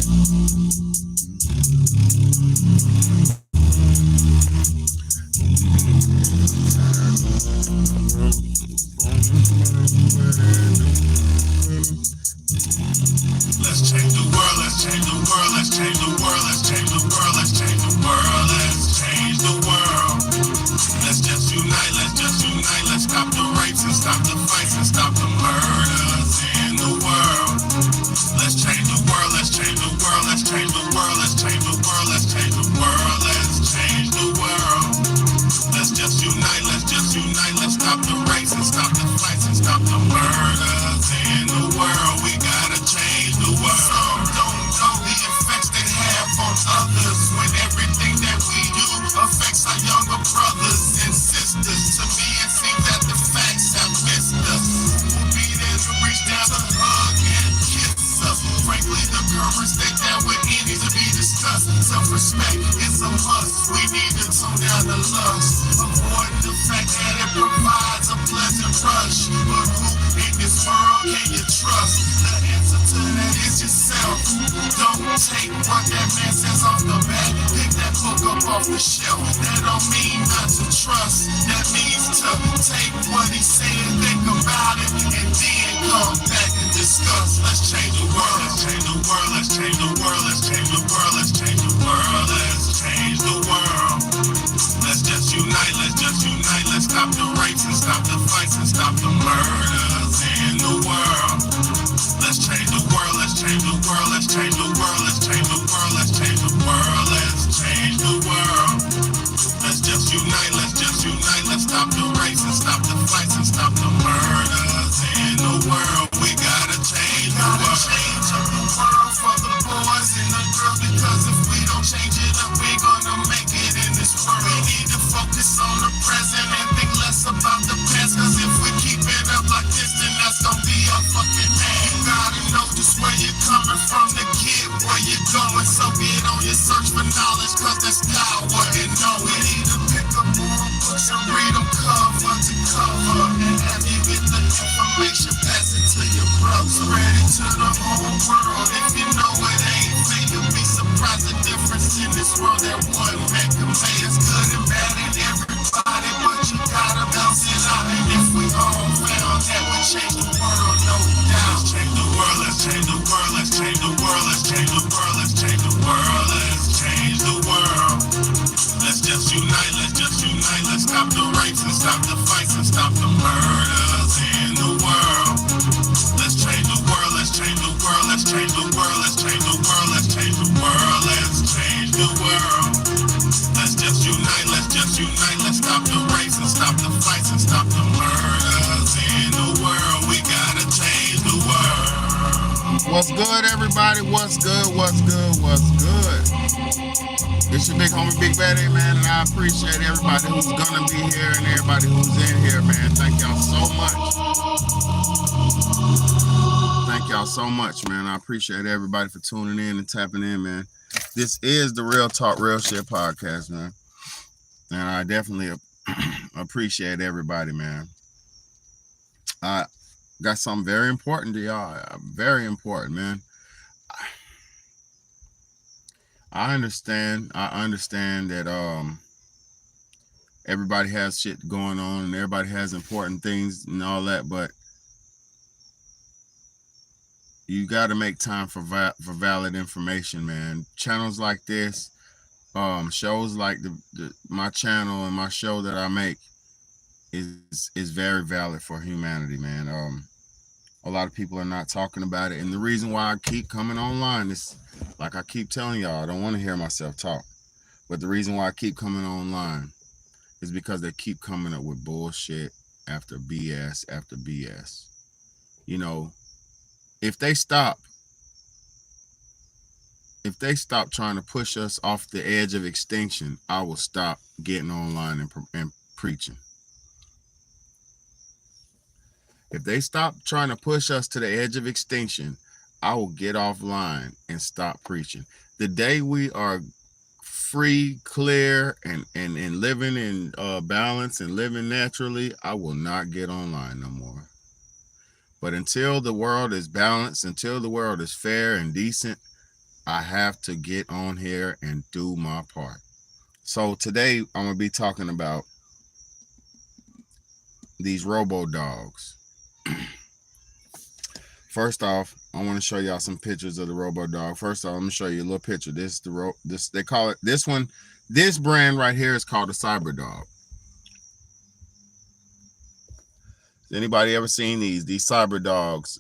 Let's change the world, let's change the world, let's change the world, let's change the world, let's change the world, let's change the world. Let's just unite, let's stop the rapes and stop the fights and stop the murders in the world. Let's change the world, let's change the world, let's change the world, let's change the world, let's change the world, let's change the world. Let's just unite, let's stop the rapes and stop the fights and stop the murders in the world. We gotta change the world. Some don't know the effects they have on others when everything that we do affects our younger brothers and sisters. To me, it seems that the facts have missed us. We'll be there to reach down to hug and kiss us. Frankly, the current state that we're in needs to be discussed. Self-respect is a must. We need to tone down the lust. Avoid the fact that it provides a pleasant rush. But who in this world can you trust? The answer to that is yourself. Don't take what that man says off the bat. Pick that book up off the shelf. That don't mean not to trust. That means to take what he said, think about it, and then come back and discuss. Let's change the world, let's change the world, let's change the world, let's change the world, let's change the world, let's change the world. Let's just unite, let's stop the rapes and stop the fights and stop the murders in the world. Let's change the world, let's change the world, let's change the world, let's change the world, let's change the world, let's change the world. Let's just unite, let's stop the rapes and stop the fights and stop the murders in the world. We gotta change the world. Change up the world for the boys and the girls, because if we don't change it up, we're gonna make it in this world. We need to focus on the present and think less about the past, cause if we keep it up like this, then that's gonna be a fucking man. You gotta know just where you're coming from, the kid, where you're going, so get on your search for knowledge, cause that's power in knowing. We need to pick up more books and read them cover to cover, and have you get the information, pass it to your brother. Spread it to the whole world. If you know it ain't fair, you'll be surprised the difference in this world that one man can make. It's good and bad in everybody, but you gotta balance it out. And if we all found that we change the world, no doubt. Let's change the world, let's change the world, let's change the world, let's change the world, let's change the world, let's change the world. Let's just unite, let's stop the rapes and stop the fights and stop the murders in the world. Let's change the world, let's change the world, let's change the world, let's change the world, let's change the world, let's change the world. Let's just unite, let's stop the rapes and stop the fights and stop the murders in the world. We gotta change the world. What's good, everybody? What's good? What's good? What's good? It's your big homie, Big Betty, man, and I appreciate everybody who's gonna be here and everybody who's in here, man. Thank y'all so much. Thank y'all so much, man. I appreciate everybody for tuning in and tapping in, man. This is the Real Talk, Real Shit podcast, man. And I definitely appreciate everybody, man. I got something very important to y'all. Very important, man. I understand that everybody has shit going on and everybody has important things and all that, but you got to make time for valid information, man. Channels like this, shows like my channel and my show that I make is very valid for humanity, man. A lot of people are not talking about it, and the reason why I keep coming online is, like I keep telling y'all, I don't want to hear myself talk, but the reason why I keep coming online is because they keep coming up with bullshit after BS after BS. You know, if they stop trying to push us off the edge of extinction, I will stop getting online and preaching. If they stop trying to push us to the edge of extinction, I will get offline and stop preaching. The day we are free, clear, and living in balance and living naturally, I will not get online no more. But until the world is balanced, until the world is fair and decent, I have to get on here and do my part. So today I'm gonna be talking about these robo dogs. First off, I want to show y'all some pictures of the robo dog. First off, I'm gonna show you a little picture. This is this they call it this one. This brand right here is called a cyber dog. Anybody ever seen these cyber dogs?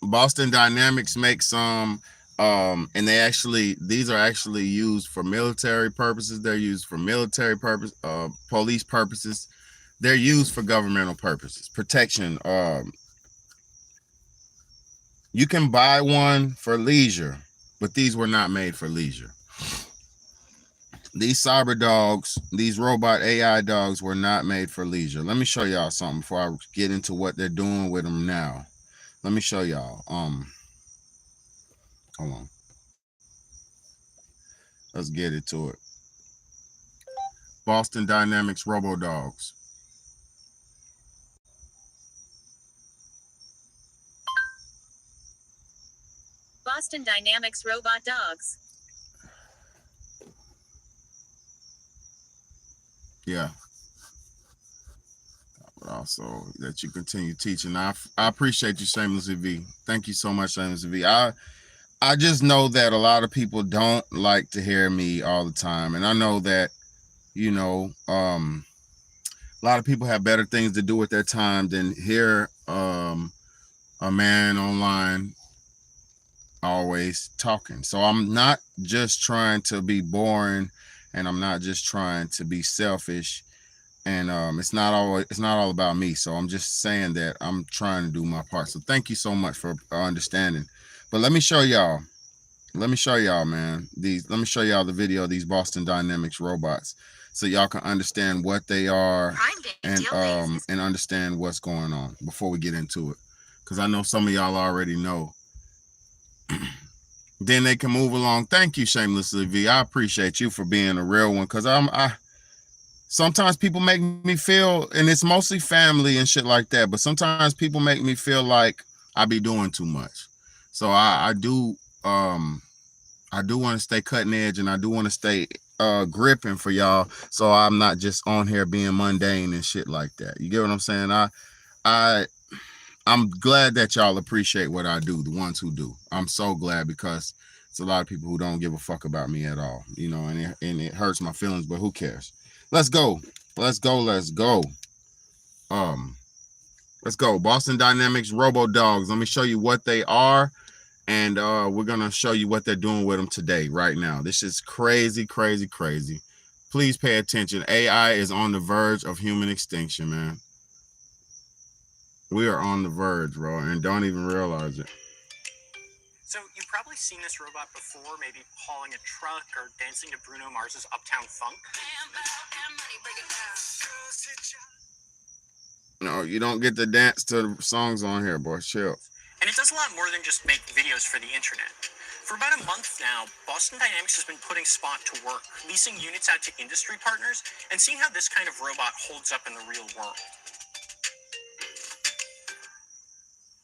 Boston Dynamics makes some, and these are actually used for military purposes. They're used for military purpose, police purposes. They're used for governmental purposes, protection. You can buy one for leisure, but these were not made for leisure. These cyber dogs, these robot AI dogs were not made for leisure. Let me show y'all something before I get into what they're doing with them now. Let me show y'all. Hold on. Let's get into it. Boston Dynamics Robo Dogs. Boston Dynamics Robot Dogs. Yeah. But also that you continue teaching. I appreciate you, Shamelessly V. Thank you so much, Shamelessly V. I just know that a lot of people don't like to hear me all the time. And I know that, a lot of people have better things to do with their time than hear a man online always talking. So I'm not just trying to be boring, and I'm not just trying to be selfish, and it's not all about me. So I'm just saying that I'm trying to do my part. So thank you so much for understanding. But let me show y'all, man, let me show y'all the video of these Boston Dynamics robots, so y'all can understand what they are and understand what's going on before we get into it, because I know some of y'all already know. Then they can move along. Thank you, Shamelessly V. I appreciate you for being a real one, because sometimes people make me feel, and it's mostly family and shit like that, but sometimes people make me feel like I be doing too much. So I do want to stay cutting edge, and I do want to stay gripping for y'all, so I'm not just on here being mundane and shit like that. You get what I'm saying? I'm glad that y'all appreciate what I do, the ones who do. I'm so glad, because it's a lot of people who don't give a fuck about me at all, and it hurts my feelings, but who cares? Let's go. Let's go. Let's go. Let's go. Boston Dynamics Robo Dogs. Let me show you what they are, and we're gonna show you what they're doing with them today, right now. This is crazy, crazy, crazy. Please pay attention. AI is on the verge of human extinction, man. We are on the verge, bro, and don't even realize it. So you've probably seen this robot before, maybe hauling a truck or dancing to Bruno Mars's Uptown Funk. No, you don't get to dance to the songs on here, boy. Chill. And it does a lot more than just make videos for the internet. For about a month now, Boston Dynamics has been putting Spot to work, leasing units out to industry partners, and seeing how this kind of robot holds up in the real world.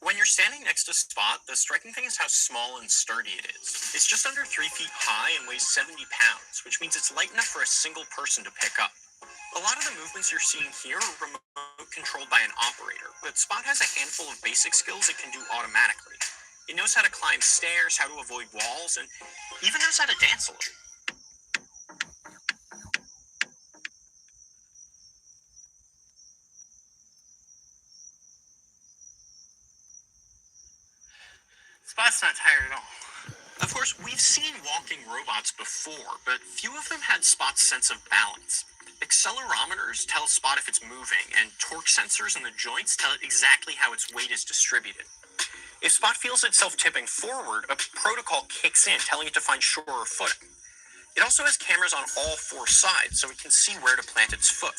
When you're standing next to Spot, the striking thing is how small and sturdy it is. It's just under 3 feet high and weighs 70 pounds, which means it's light enough for a single person to pick up. A lot of the movements you're seeing here are remote controlled by an operator, but Spot has a handful of basic skills it can do automatically. It knows how to climb stairs, how to avoid walls, and even knows how to dance a little. Spot's not tired at all. Of course, we've seen walking robots before, but few of them had Spot's sense of balance. Accelerometers tell Spot if it's moving, and torque sensors in the joints tell it exactly how its weight is distributed. If Spot feels itself tipping forward, a protocol kicks in, telling it to find surer footing. It also has cameras on all 4 sides, so it can see where to plant its foot.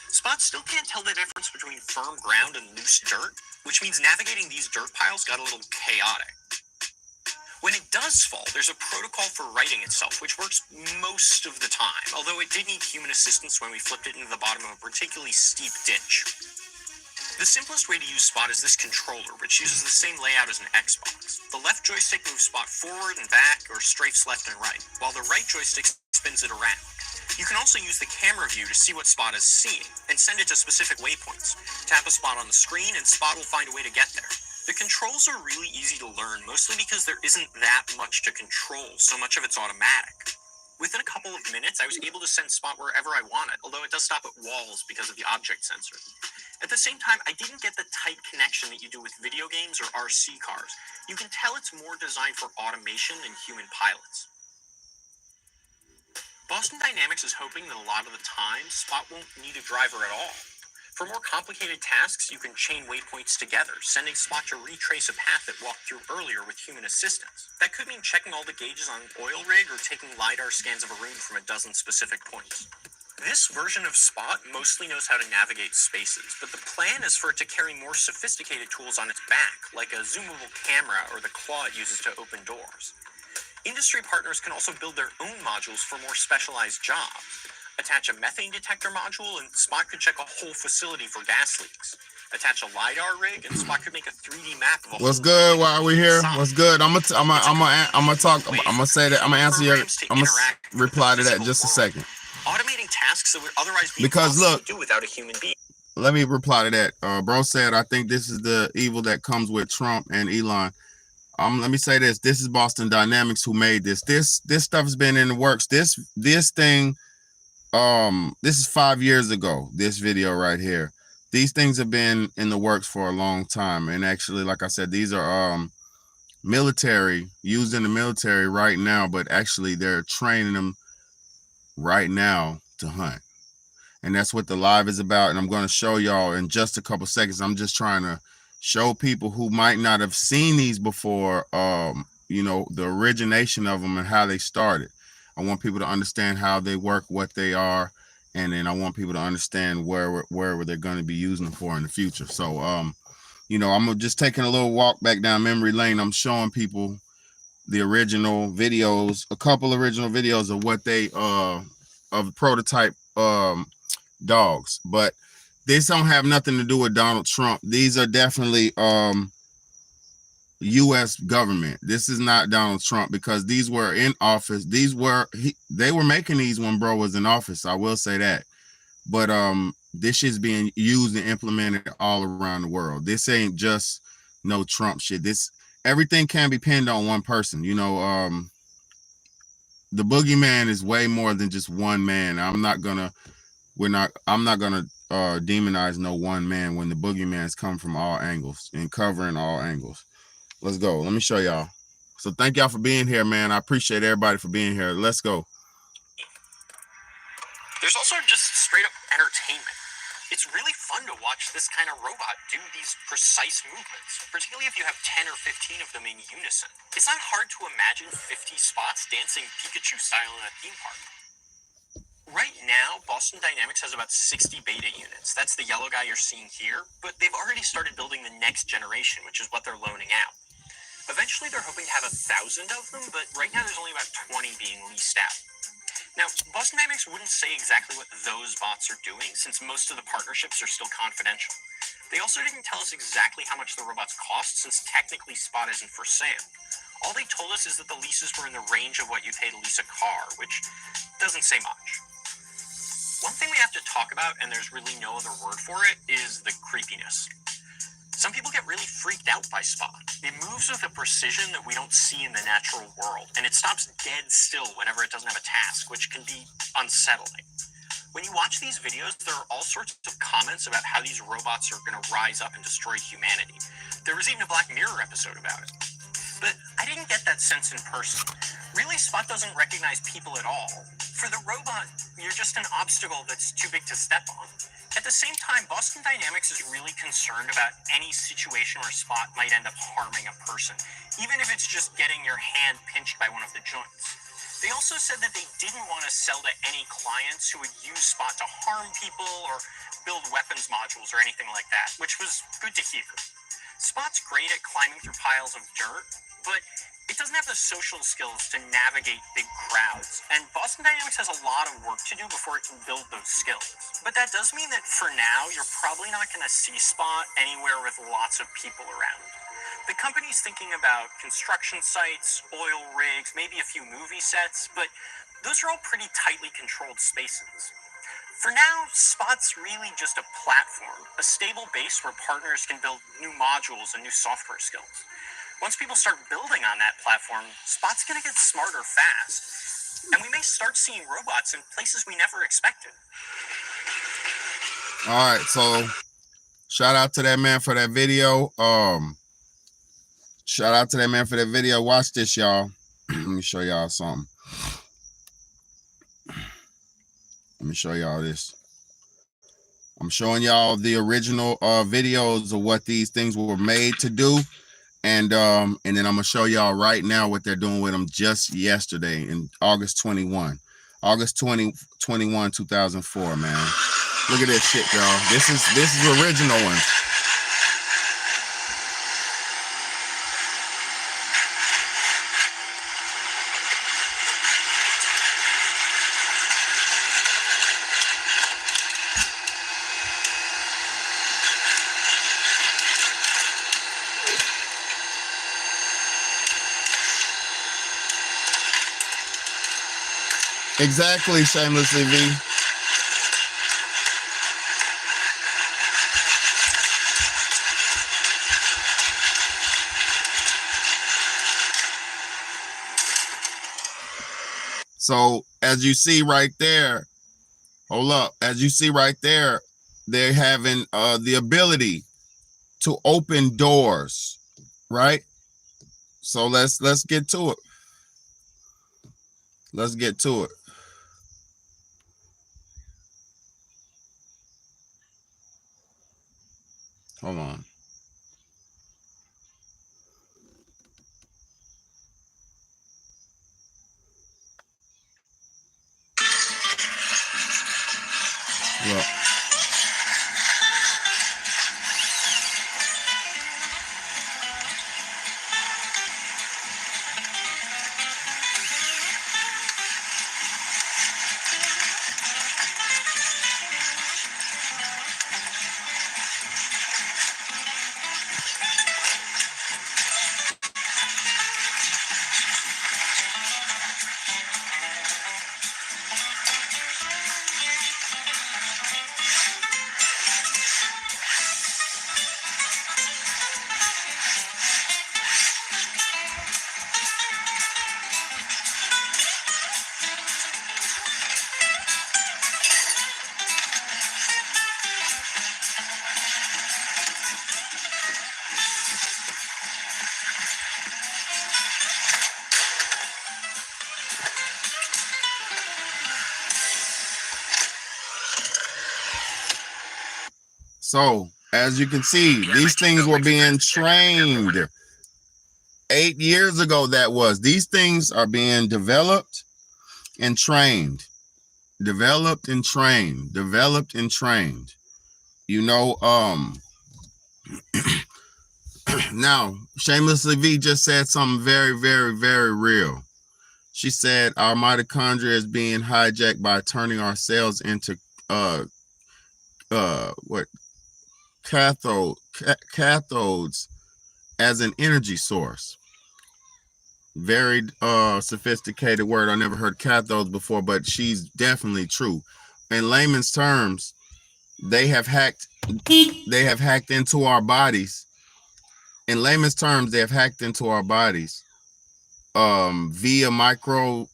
Spot still can't tell the difference between firm ground and loose dirt, which means navigating these dirt piles got a little chaotic. When it does fall, there's a protocol for righting itself, which works most of the time, although it did need human assistance when we flipped it into the bottom of a particularly steep ditch. The simplest way to use Spot is this controller, which uses the same layout as an Xbox. The left joystick moves Spot forward and back, or strafes left and right, while the right joystick spins it around. You can also use the camera view to see what Spot is seeing, and send it to specific waypoints. Tap a spot on the screen, and Spot will find a way to get there. The controls are really easy to learn, mostly because there isn't that much to control, so much of it's automatic. Within a couple of minutes, I was able to send Spot wherever I wanted, although it does stop at walls because of the object sensor. At the same time, I didn't get the tight connection that you do with video games or RC cars. You can tell it's more designed for automation than human pilots. Boston Dynamics is hoping that a lot of the time, Spot won't need a driver at all. For more complicated tasks, you can chain waypoints together, sending Spot to retrace a path it walked through earlier with human assistance. That could mean checking all the gauges on an oil rig or taking LiDAR scans of a room from a dozen specific points. This version of Spot mostly knows how to navigate spaces, but the plan is for it to carry more sophisticated tools on its back, like a zoomable camera or the claw it uses to open doors. Industry partners can also build their own modules for more specialized jobs. Attach a methane detector module, and Spot could check a whole facility for gas leaks. Attach a LiDAR rig, and Spot could make a 3D map of a What's whole good building while we here? inside. What's good? I'm gonna talk. I'm gonna say that. I'm gonna answer your. Programs to I'm gonna interact with reply the to that in physical just a world, second. automating tasks that would otherwise be Because impossible look, to do without a human being. let me reply to that. Bro said, I think this is the evil that comes with Trump and Elon. Let me say this. This is Boston Dynamics who made this. This stuff has been in the works. This thing, this is 5 years ago, this video right here. These things have been in the works for a long time. And actually, like I said, these are military, used in the military right now, but actually they're training them right now to hunt. And that's what the live is about. And I'm going to show y'all in just a couple seconds. I'm just trying to show people who might not have seen these before, you know, the origination of them and how they started. I want people to understand how they work, what they are, and then I want people to understand where they're going to be using them for in the future. So, you know, I'm just taking a little walk back down memory lane. I'm showing people the original videos, a couple original videos of what they of prototype dogs, but this don't have nothing to do with Donald Trump. These are definitely U.S. government. This is not Donald Trump, because these were in office. They were making these when bro was in office. I will say that. But this shit's being used and implemented all around the world. This ain't just no Trump shit. Everything can be pinned on one person. You know, the boogeyman is way more than just one man. I'm not gonna demonize no one man when the boogeyman's come from all angles and covering all angles. Let's go. Let me show y'all. So thank y'all for being here, man. I appreciate everybody for being here. Let's go. There's also just straight up entertainment. It's really fun to watch this kind of robot do these precise movements, particularly if you have 10 or 15 of them in unison. It's not hard to imagine 50 Spots dancing Pikachu style in a theme park. Right now, Boston Dynamics has about 60 beta units. That's the yellow guy you're seeing here, but they've already started building the next generation, which is what they're loaning out. Eventually, they're hoping to have 1,000 of them, but right now there's only about 20 being leased out. Now, Boston Dynamics wouldn't say exactly what those bots are doing, since most of the partnerships are still confidential. They also didn't tell us exactly how much the robots cost, since technically Spot isn't for sale. All they told us is that the leases were in the range of what you pay to lease a car, which doesn't say much. One thing we have to talk about, and there's really no other word for it, is the creepiness. Some people get really freaked out by Spot. It moves with a precision that we don't see in the natural world, and it stops dead still whenever it doesn't have a task, which can be unsettling. When you watch these videos, there are all sorts of comments about how these robots are going to rise up and destroy humanity. There was even a Black Mirror episode about it. But I didn't get that sense in person. Really, Spot doesn't recognize people at all. For the robot, you're just an obstacle that's too big to step on. At the same time, Boston Dynamics is really concerned about any situation where Spot might end up harming a person, even if it's just getting your hand pinched by one of the joints. They also said that they didn't want to sell to any clients who would use Spot to harm people or build weapons modules or anything like that, which was good to hear. Spot's great at climbing through piles of dirt, but it doesn't have the social skills to navigate big crowds, and Boston Dynamics has a lot of work to do before it can build those skills. But that does mean that for now, you're probably not going to see Spot anywhere with lots of people around. The company's thinking about construction sites, oil rigs, maybe a few movie sets, but those are all pretty tightly controlled spaces. For now, Spot's really just a platform, a stable base where partners can build new modules and new software skills. Once people start building on that platform, Spot's going to get smarter fast. And we may start seeing robots in places we never expected. All right, so shout out to that man for that video. Shout out to that man for that video. Watch this, y'all. Let me show y'all something. Let me show y'all this. I'm showing y'all the original videos of what these things were made to do. And then I'm gonna show y'all right now what they're doing with them just yesterday in August 21, 2004, man. Look at this shit, y'all. This is the original one. Exactly, Shamelessly V. So as you see right there, hold up, as you see right there, they're having the ability to open doors, right? So let's get to it. Let's get to it. Hold on. Look. So as you can see, these things were being trained 8 years ago. These things are being developed and trained, developed and trained, developed and trained. You know, now Shamelessly V just said something very, very, very real. She said our mitochondria is being hijacked by turning our cells into cathodes as an energy source. Very sophisticated word. I never heard cathodes before, but she's definitely true. In layman's terms, they have hacked into our bodies. In layman's terms, they have hacked into our bodies via micro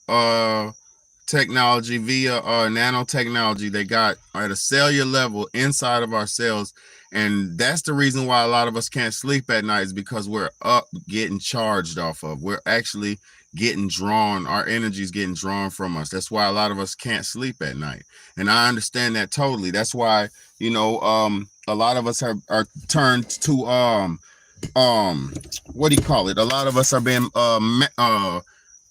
technology, via nanotechnology. They got at a cellular level inside of our cells. And that's the reason why a lot of us can't sleep at night, is because we're up getting charged off of. We're actually getting drawn. Our energy is getting drawn from us. That's why a lot of us can't sleep at night. And I understand that totally. That's why, you know, a lot of us are turned to what do you call it? A lot of us are being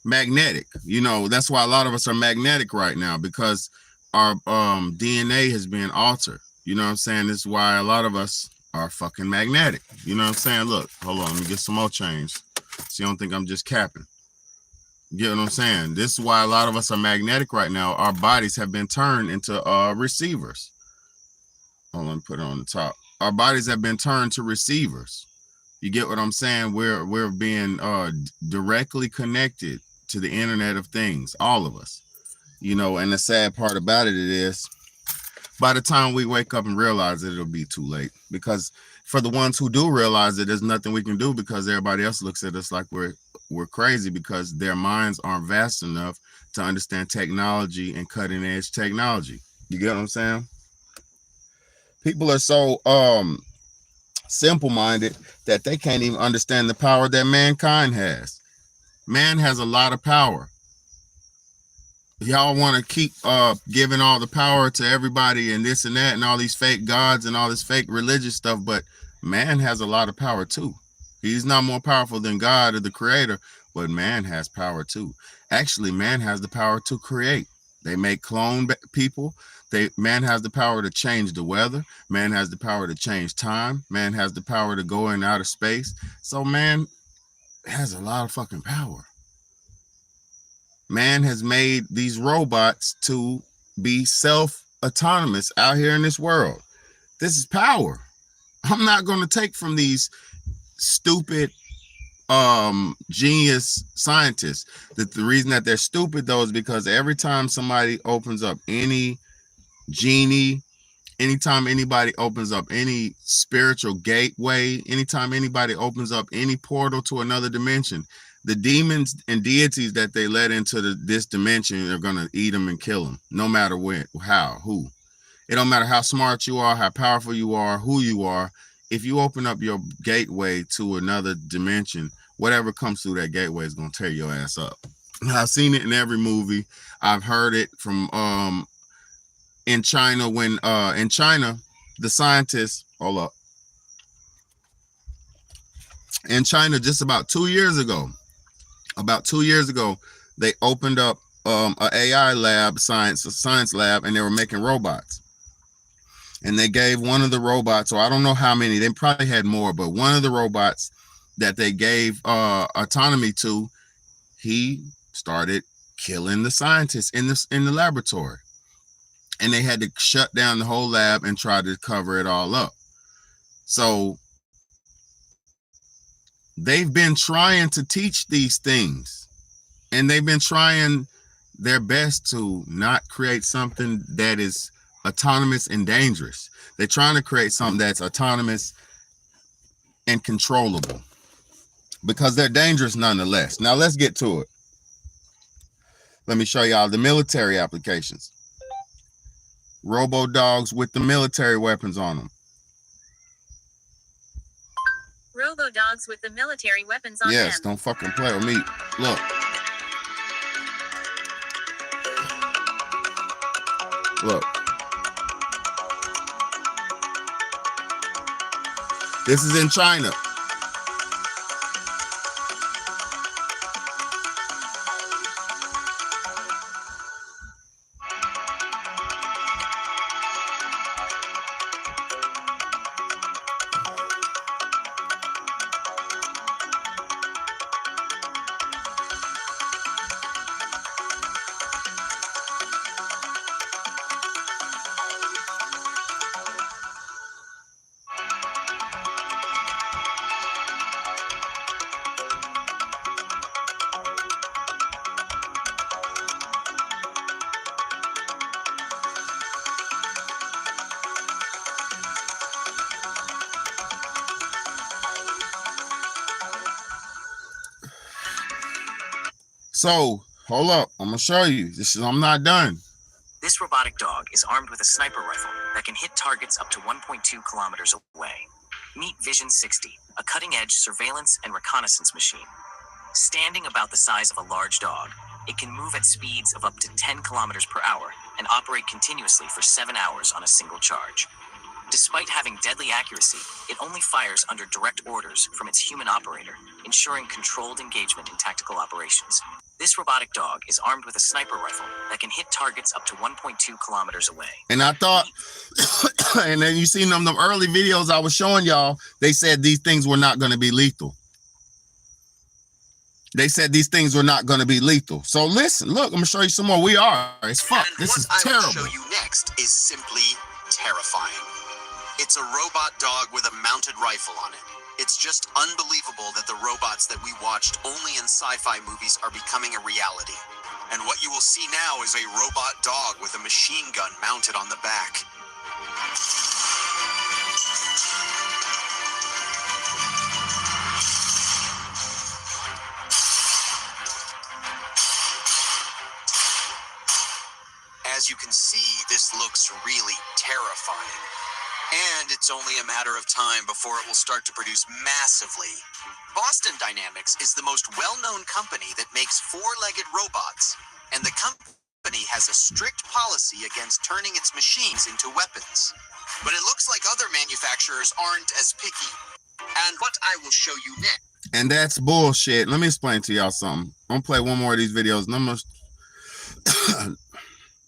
magnetic. You know, that's why a lot of us are magnetic right now, because our DNA has been altered. You know what I'm saying? This is why a lot of us are fucking magnetic. You know what I'm saying? Look, hold on, let me get some more change. So you don't think I'm just capping. You get what I'm saying? This is why a lot of us are magnetic right now. Our bodies have been turned into receivers. Hold on, put it on the top. Our bodies have been turned to receivers. You get what I'm saying? We're being directly connected to the Internet of Things, all of us. You know, and the sad part about it is, by the time we wake up and realize it, it'll be too late. Because for the ones who do realize it, there's nothing we can do, because everybody else looks at us like we're crazy, because their minds aren't vast enough to understand technology and cutting edge technology. You get what I'm saying? People are so simple minded that they can't even understand the power that mankind has. Man has a lot of power. Y'all want to keep giving all the power to everybody and this and that and all these fake gods and all this fake religious stuff, but man has a lot of power too. He's not more powerful than God or the creator, but man has power too. Actually, man has the power to create. They make clone people. Man has the power to change the weather. Man has the power to change time. Man has the power to go in outer space. So man has a lot of fucking power. Man has made these robots to be self-autonomous out here in this world. This is power. I'm not going to take from these stupid genius scientists. That the reason that they're stupid, though, is because every time somebody opens up any genie, anytime anybody opens up any spiritual gateway, anytime anybody opens up any portal to another dimension, the demons and deities that they let into this dimension are going to eat them and kill them, no matter when, how, who. It don't matter how smart you are, how powerful you are, who you are. If you open up your gateway to another dimension, whatever comes through that gateway is going to tear your ass up. I've seen it in every movie. I've heard it from in China, when in China, the scientists, hold up. In China, just about 2 years ago, they opened up a AI lab, a science lab, and they were making robots. And they gave one of the robots, or I don't know how many, they probably had more, but one of the robots that they gave autonomy to, he started killing the scientists in the laboratory. And they had to shut down the whole lab and try to cover it all up. So they've been trying to teach these things, and they've been trying their best to not create something that is autonomous and dangerous. They're trying to create something that's autonomous and controllable, because they're dangerous nonetheless. Now let's get to it. Let me show y'all the military applications. Robo dogs with the military weapons on them. Robo dogs with the military weapons on them. Yes, don't fucking play with me. Look. Look. This is in China. So, hold up. I'm going to show you. I'm not done. This robotic dog is armed with a sniper rifle that can hit targets up to 1.2 kilometers away. Meet Vision 60, a cutting-edge surveillance and reconnaissance machine. Standing about the size of a large dog, it can move at speeds of up to 10 kilometers per hour and operate continuously for 7 hours on a single charge. Despite having deadly accuracy, it only fires under direct orders from its human operator, ensuring controlled engagement in tactical operations. This robotic dog is armed with a sniper rifle that can hit targets up to 1.2 kilometers away. And I thought, and then you seen them early videos I was showing y'all, they said these things were not going to be lethal. They said these things were not going to be lethal. So listen, look, I'm going to show you some more. We are. It's fuck. And This is what I will terrible. show you next is simply terrifying. It's a robot dog with a mounted rifle on it. It's just unbelievable that the robots that we watched only in sci-fi movies are becoming a reality. And what you will see now is a robot dog with a machine gun mounted on the back. As you can see, this looks really terrifying. And it's only a matter of time before it will start to produce massively. Boston Dynamics is the most well-known company that makes four-legged robots, and the company has a strict policy against turning its machines into weapons. But it looks like other manufacturers aren't as picky. And what I will show you next. And that's bullshit. Let me explain to y'all something. I'm gonna play one more of these videos. And I'm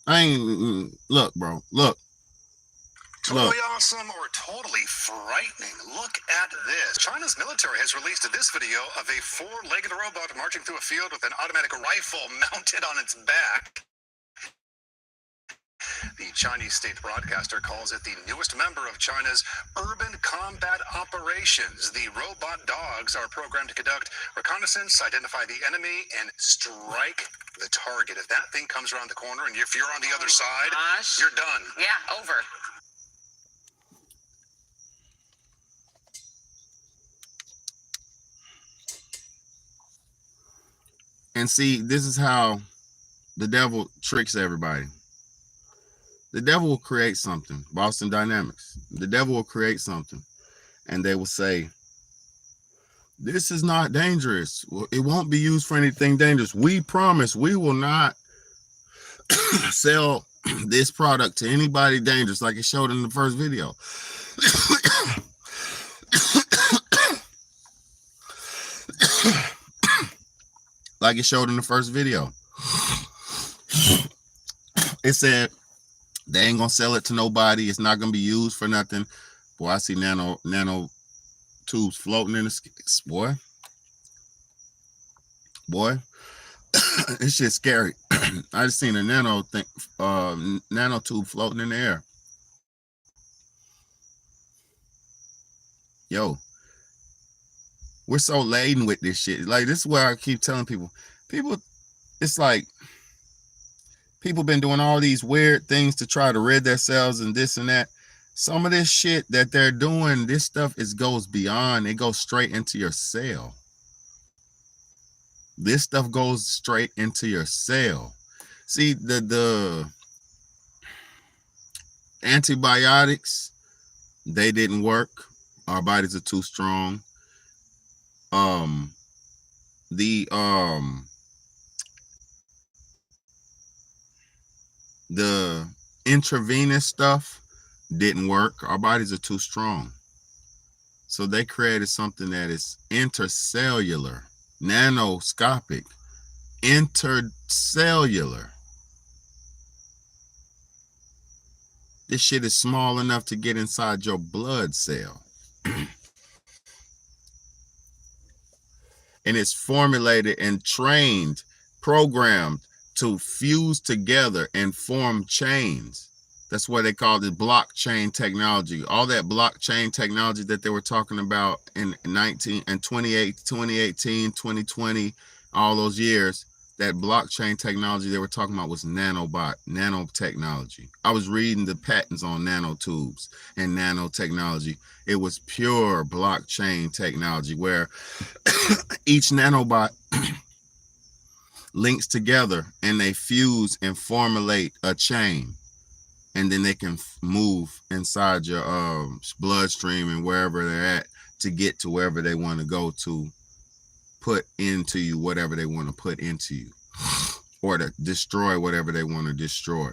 gonna look, bro. Look. Totally awesome or totally frightening. Look at this. China's military has released this video of a four-legged robot marching through a field with an automatic rifle mounted on its back. The Chinese state broadcaster calls it the newest member of China's urban combat operations. The robot dogs are programmed to conduct reconnaissance, identify the enemy, and strike the target. If that thing comes around the corner and if you're on the other side, you're done. Yeah, over. And see, this is how the devil tricks everybody. The devil will create something, Boston Dynamics. The devil will create something, and they will say, this is not dangerous. It won't be used for anything dangerous. We promise we will not sell this product to anybody dangerous, like it showed in the first video. Like it showed in the first video. It said they ain't gonna sell it to nobody. It's not gonna be used for nothing. Boy, I see nano tubes floating in the sky. Boy, this shit's scary. I just seen a nano tube floating in the air. Yo, we're so laden with this shit. Like, this is where I keep telling people, it's like people been doing all these weird things to try to rid themselves and this and that. Some of this shit that they're doing, this stuff goes beyond. It goes straight into your cell. This stuff goes straight into your cell. See, the antibiotics, they didn't work. Our bodies are too strong. The intravenous stuff didn't work. Our bodies are too strong. So they created something that is intercellular, nanoscopic, intercellular. This shit is small enough to get inside your blood cell. And it's formulated and trained, programmed to fuse together and form chains. That's why they called it blockchain technology. All that blockchain technology that they were talking about in 2018, 2020, all those years, that blockchain technology they were talking about was nanotechnology. I was reading the patents on nanotubes and nanotechnology. It was pure blockchain technology where each nanobot links together and they fuse and formulate a chain. And then they can move inside your bloodstream and wherever they're at to get to wherever they want to go to put into you whatever they want to put into you, or to destroy whatever they want to destroy.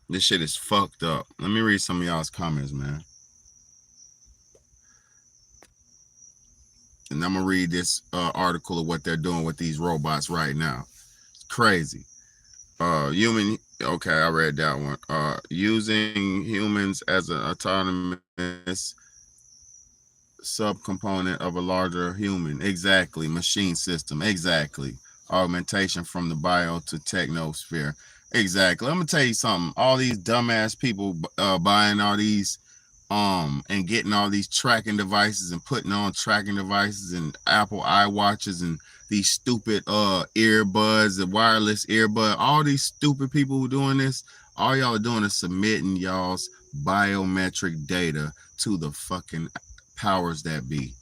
This shit is fucked up. Let me read some of y'all's comments, man. And I'm gonna read this article of what they're doing with these robots right now. It's crazy. Human. Okay, I read that one. Using humans as an autonomous subcomponent of a larger human. Exactly. Machine system. Exactly. Augmentation from the bio to technosphere. Exactly. I'm gonna tell you something. All these dumbass people buying all these and getting all these tracking devices and putting on tracking devices and Apple iWatches and these stupid earbuds and wireless earbud. All these stupid people who doing this, all y'all are doing is submitting y'all's biometric data to the fucking powers that be.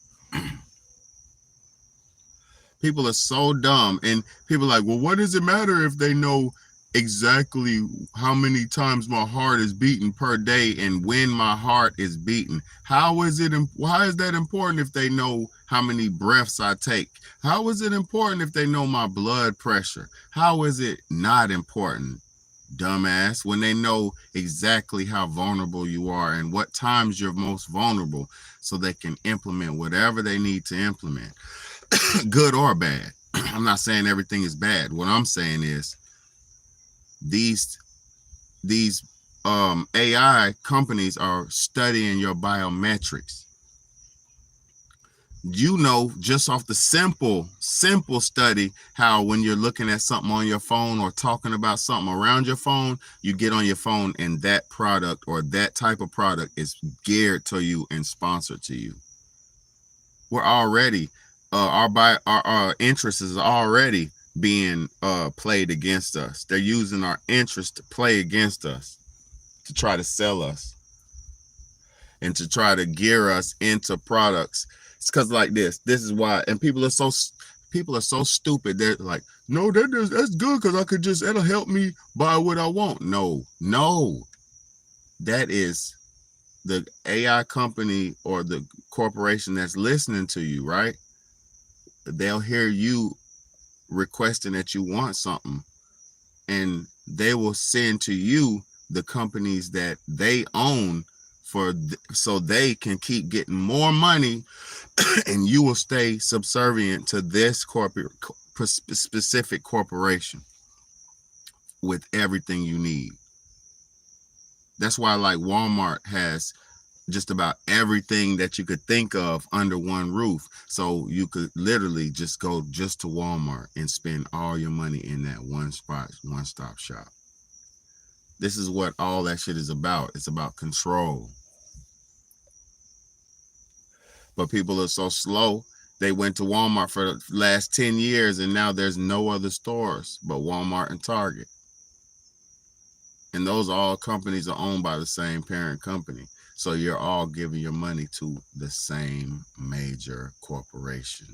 People are so dumb, and people are like, well, what does it matter if they know exactly how many times my heart is beating per day and when my heart is beating? Why is that important if they know how many breaths I take? How is it important if they know my blood pressure? How is it not important, dumbass, when they know exactly how vulnerable you are and what times you're most vulnerable, so they can implement whatever they need to implement? Good or bad. I'm not saying everything is bad. What I'm saying is these AI companies are studying your biometrics. You know, just off the simple study, how when you're looking at something on your phone or talking about something around your phone, you get on your phone and that product or that type of product is geared to you and sponsored to you. We're already our interest is already being played against us. They're using our interest to play against us, to try to sell us and to try to gear us into products. It's because like this is why, and people are so stupid. They're like, no, that's good because it'll help me buy what I want. No, that is the AI company or the corporation that's listening to you, right? They'll hear you requesting that you want something, and they will send to you the companies that they own so they can keep getting more money, and you will stay subservient to this specific corporation with everything you need. That's why, like, Walmart has just about everything that you could think of under one roof. So you could literally just go just to Walmart and spend all your money in that one spot, one-stop shop. This is what all that shit is about. It's about control. But people are so slow. They went to Walmart for the last 10 years and now there's no other stores but Walmart and Target. And those all companies are owned by the same parent company. So you're all giving your money to the same major corporation.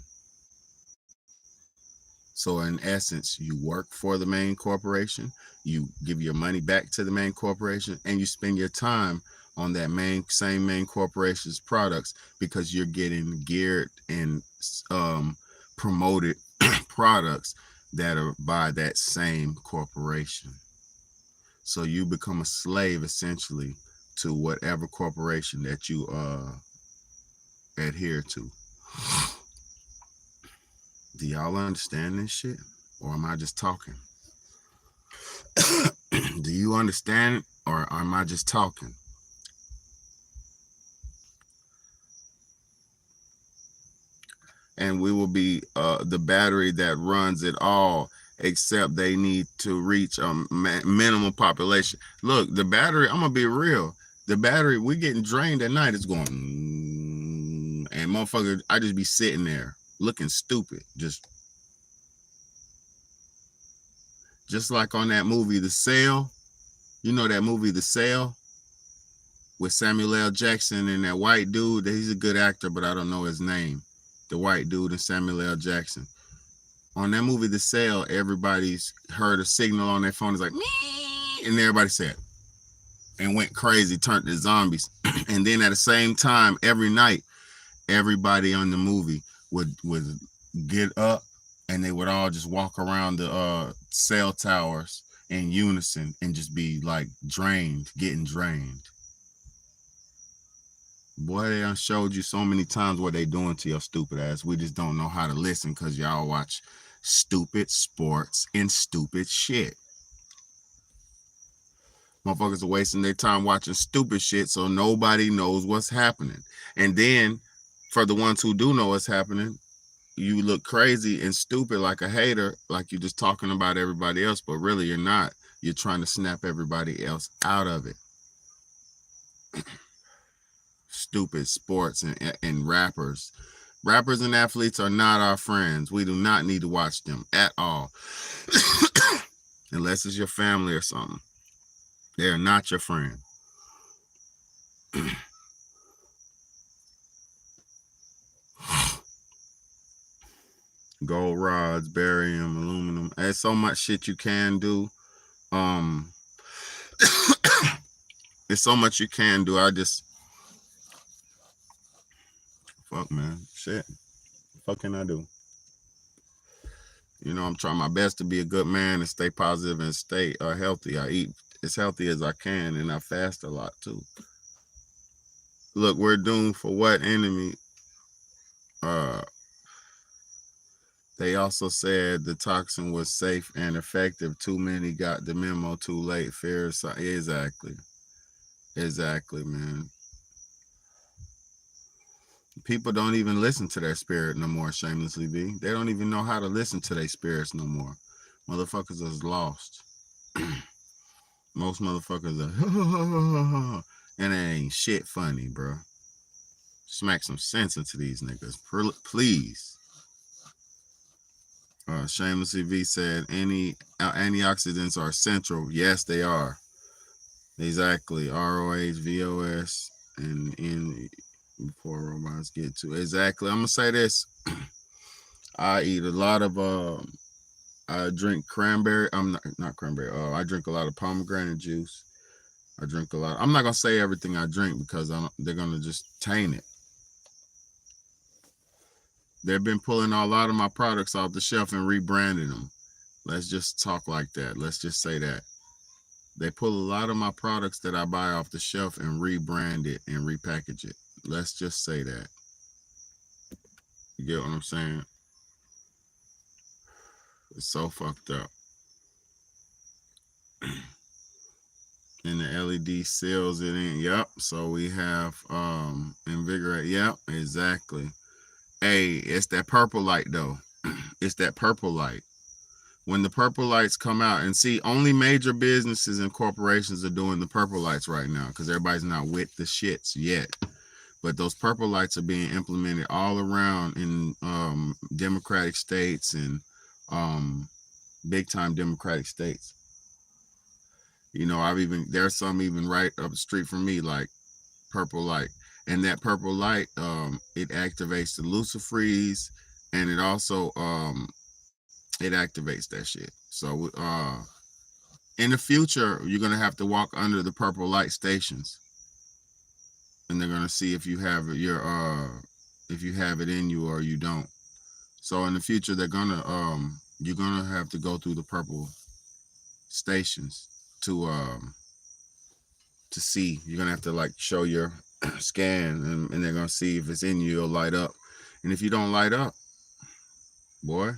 So in essence, you work for the main corporation, you give your money back to the main corporation, and you spend your time on that same main corporation's products because you're getting geared and promoted products that are by that same corporation. So you become a slave essentially to whatever corporation that you adhere to. Do y'all understand this shit? Or am I just talking? Do you understand it? Or am I just talking? And we will be the battery that runs it all, except they need to reach a minimum population. Look, the battery, I'm going to be real. The battery, we getting drained at night. It's going, and motherfucker, I just be sitting there looking stupid. Just like on that movie, The Sale. You know that movie, The Sale? With Samuel L. Jackson and that white dude. He's a good actor, but I don't know his name. The white dude and Samuel L. Jackson. On that movie, The Sale, everybody's heard a signal on their phone. It's like, me, and everybody said, and went crazy, turned to zombies. And then at the same time, every night, everybody on the movie would get up and they would all just walk around the cell towers in unison and just be like getting drained. Boy, they done showed you so many times what they doing to your stupid ass. We just don't know how to listen because y'all watch stupid sports and stupid shit. Motherfuckers are wasting their time watching stupid shit so nobody knows what's happening. And then for the ones who do know what's happening, you look crazy and stupid like a hater, like you're just talking about everybody else, but really you're not. You're trying to snap everybody else out of it. Stupid sports and rappers. Rappers and athletes are not our friends. We do not need to watch them at all. Unless it's your family or something. They are not your friend. Gold rods, barium, aluminum. There's so much shit you can do. There's so much you can do. I just fuck, man. Shit. What can I do? You know, I'm trying my best to be a good man and stay positive and stay healthy. I eat as healthy as I can and I fast a lot too. Look, we're doomed for what enemy? They also said the toxin was safe and effective. Too many got the memo too late. Fear. Exactly, man. People don't even listen to their spirit no more, shamelessly be. They don't even know how to listen to their spirits no more. Motherfuckers is lost. Most motherfuckers are, and it ain't shit funny, bro. Smack some sense into these niggas, please. Shamelessly V said, any antioxidants are central. Yes, they are. Exactly. ROH, VOS, and in before robots get to exactly. I'm gonna say this. I eat a lot of I drink cranberry. I'm not cranberry. I drink a lot of pomegranate juice. I drink a lot. I'm not gonna say everything I drink because they're gonna just taint it. They've been pulling a lot of my products off the shelf and rebranding them. Let's just talk like that. Let's just say that. They pull a lot of my products that I buy off the shelf and rebrand it and repackage it. Let's just say that. You get what I'm saying? It's so fucked up. And the LED seals it in. Yep. So we have invigorate. Yep, exactly. Hey, it's that purple light though. It's that purple light. When the purple lights come out, and see, only major businesses and corporations are doing the purple lights right now because everybody's not with the shits yet. But those purple lights are being implemented all around in democratic states and big time democratic states. You know, there's some even right up the street from me, like purple light. And that purple light, it activates the lucifreeze, and it also it activates that shit. So in the future, you're gonna have to walk under the purple light stations, and they're gonna see if you have if you have it in you or you don't. So in the future, you're gonna have to go through the purple stations to see. You're gonna have to like show your scan, and they're gonna see if it's in you. You'll light up, and if you don't light up, boy.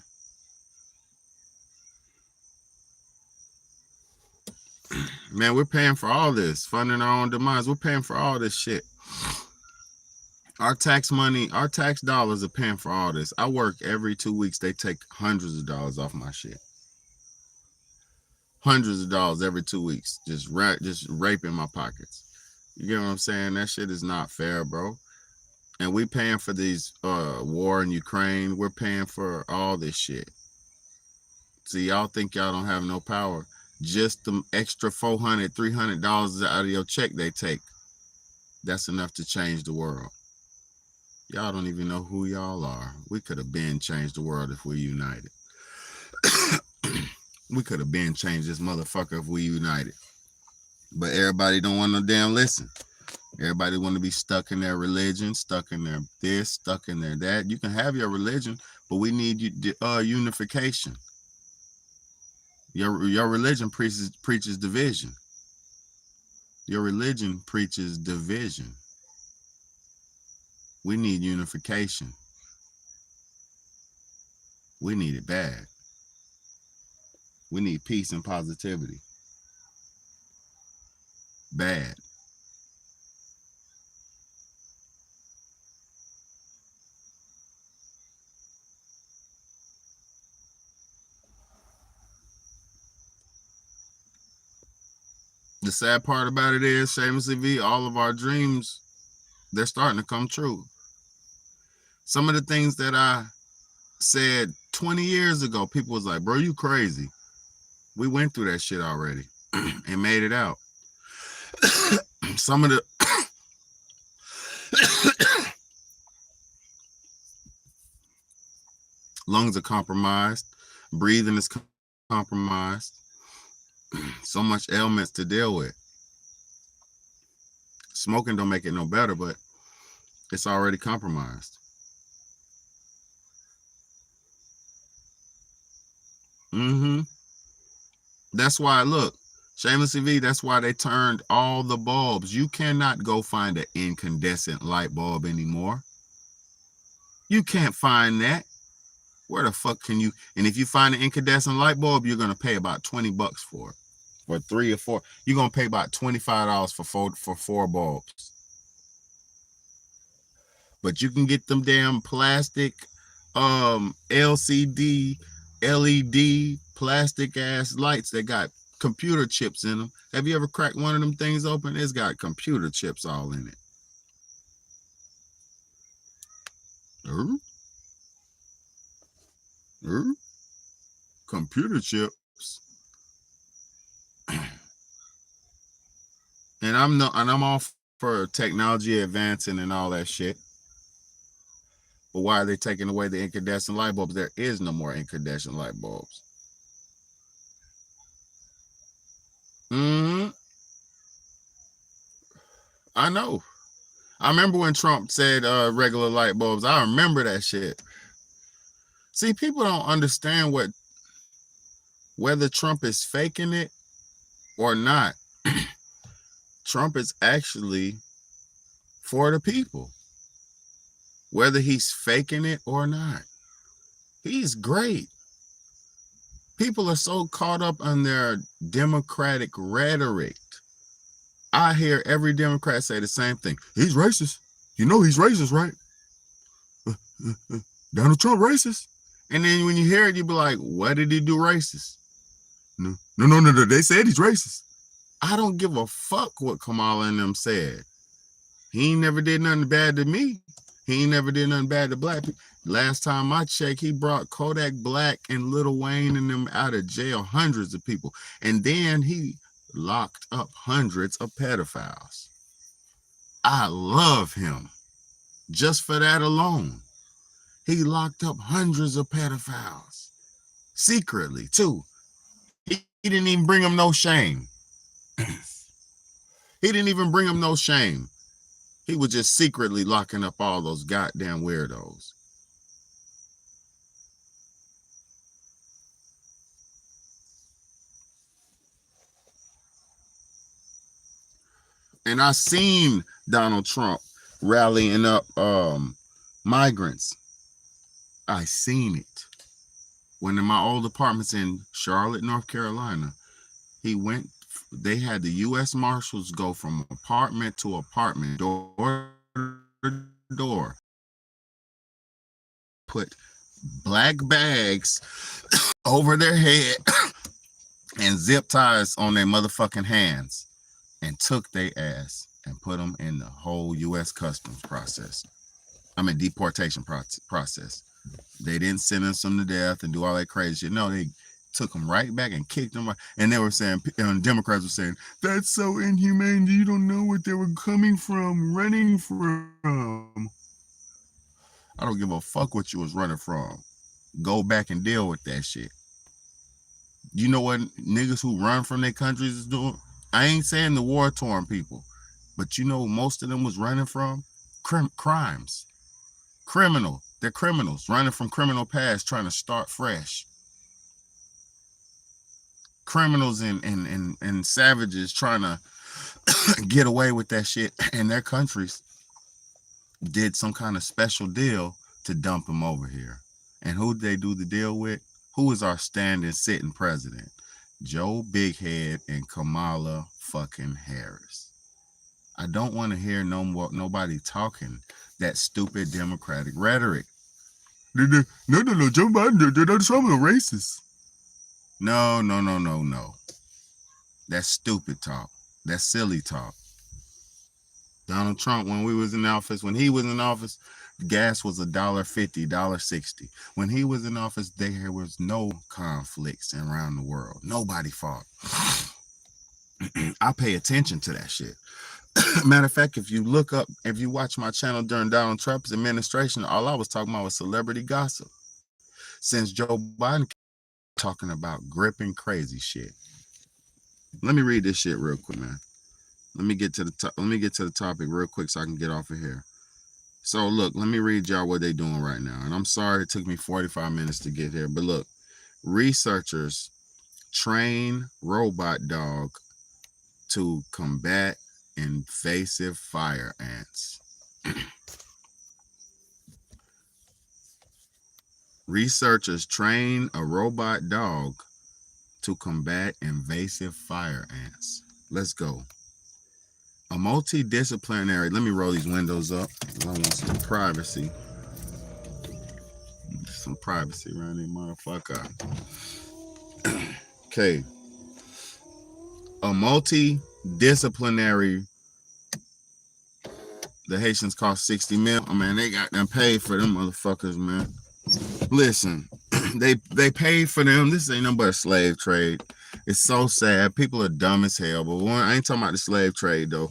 Man, we're paying for all this, funding our own demise. We're paying for all this shit. Our tax money, our tax dollars are paying for all this. I work every 2 weeks. They take hundreds of dollars off my shit. Hundreds of dollars every 2 weeks, just raping my pockets. You get what I'm saying? That shit is not fair, bro. And we paying for these war in Ukraine. We're paying for all this shit. See, y'all think y'all don't have no power. Just the extra $400, $300 out of your check they take. That's enough to change the world. Y'all don't even know who y'all are. We could have been changed the world if we united. We could have been changed this motherfucker if we united. But everybody don't want no damn listen. Everybody want to be stuck in their religion, stuck in their this, stuck in their that. You can have your religion, but we need unification. Your religion preaches division. Your religion preaches division. We need unification. We need it bad. We need peace and positivity. Bad. The sad part about it is, Shameless V, all of our dreams, they're starting to come true. Some of the things that I said 20 years ago, people was like, bro, you crazy. We went through that shit already and made it out. Some of the lungs are compromised, breathing is compromised, so much ailments to deal with. Smoking don't make it no better, but it's already compromised. That's why, look, Shameless TV, that's why they turned all the bulbs. You cannot go find an incandescent light bulb anymore. You can't find that. Where the fuck can you? And if you find an incandescent light bulb, you're going to pay about $20 for it. For 3 or 4. You're going to pay about $25 for 4 bulbs. But you can get them damn plastic LCD, LED, plastic ass lights that got computer chips in them. Have you ever cracked one of them things open? It's got computer chips all in it. Computer chips. And I'm all for technology advancing and all that shit. But why are they taking away the incandescent light bulbs? There is no more incandescent light bulbs. I know. I remember when Trump said regular light bulbs. I remember that shit. See, people don't understand whether Trump is faking it or not. Trump is actually for the people. Whether he's faking it or not. He's great. People are so caught up on their Democratic rhetoric. I hear every Democrat say the same thing. He's racist. You know he's racist, right? Donald Trump racist. And then when you hear it, you be like, what did he do racist? No. They said he's racist. I don't give a fuck what Kamala and them said. He ain't never did nothing bad to me. He ain't never did nothing bad to black people. Last time I checked, he brought Kodak Black and Lil Wayne and them out of jail, hundreds of people. And then he locked up hundreds of pedophiles. I love him. Just for that alone. He locked up hundreds of pedophiles. Secretly, too. He didn't even bring him no shame. He didn't even bring him no shame. He was just secretly locking up all those goddamn weirdos. And I seen Donald Trump rallying up migrants. I seen it. When in my old apartments in Charlotte, North Carolina, they had the U.S. Marshals go from apartment to apartment, door to door, put black bags over their head and zip ties on their motherfucking hands and took their ass and put them in the whole U.S. customs process. Deportation process. They didn't sentence them to death and do all that crazy shit. No, they took them right back and kicked them right. And they were saying, and Democrats were saying, that's so inhumane. You don't know what they were running from. I don't give a fuck what you was running from. Go back and deal with that shit. You know what niggas who run from their countries is doing? I ain't saying the war-torn people, but you know most of them was running from crimes. Criminal. They're criminals running from criminal past, trying to start fresh. Criminals and savages trying to get away with that shit in their countries. did some kind of special deal to dump him over here. And who did they do the deal with? Who is our standing sitting president? Joe Bighead and Kamala fucking Harris. I don't want to hear nobody talking that stupid Democratic rhetoric. No, Joe Biden, Donald Trump are racist. No. That's stupid talk. That's silly talk. Donald Trump, when he was in office, gas was $1.50, $1.60. When he was in office, there was no conflicts around the world. Nobody fought. I pay attention to that shit. Matter of fact, if you watch my channel during Donald Trump's administration, all I was talking about was celebrity gossip. Since Joe Biden talking about gripping crazy shit. Let me read this shit real quick, man. Let me get to the topic real quick so I can get off of here. So look, let me read y'all what they doing right now. And I'm sorry it took me 45 minutes to get here, but look, researchers train robot dog to combat invasive fire ants. Researchers train a robot dog to combat invasive fire ants. Let's go. A multidisciplinary, let me roll these windows up. I want some privacy. Some privacy around this motherfucker. Okay. A multidisciplinary, the Haitians cost 60 mil. Oh man, they got them paid for them motherfuckers, man. Listen, they paid for them. This ain't nothing but a slave trade. It's so sad. People are dumb as hell. But I ain't talking about the slave trade though.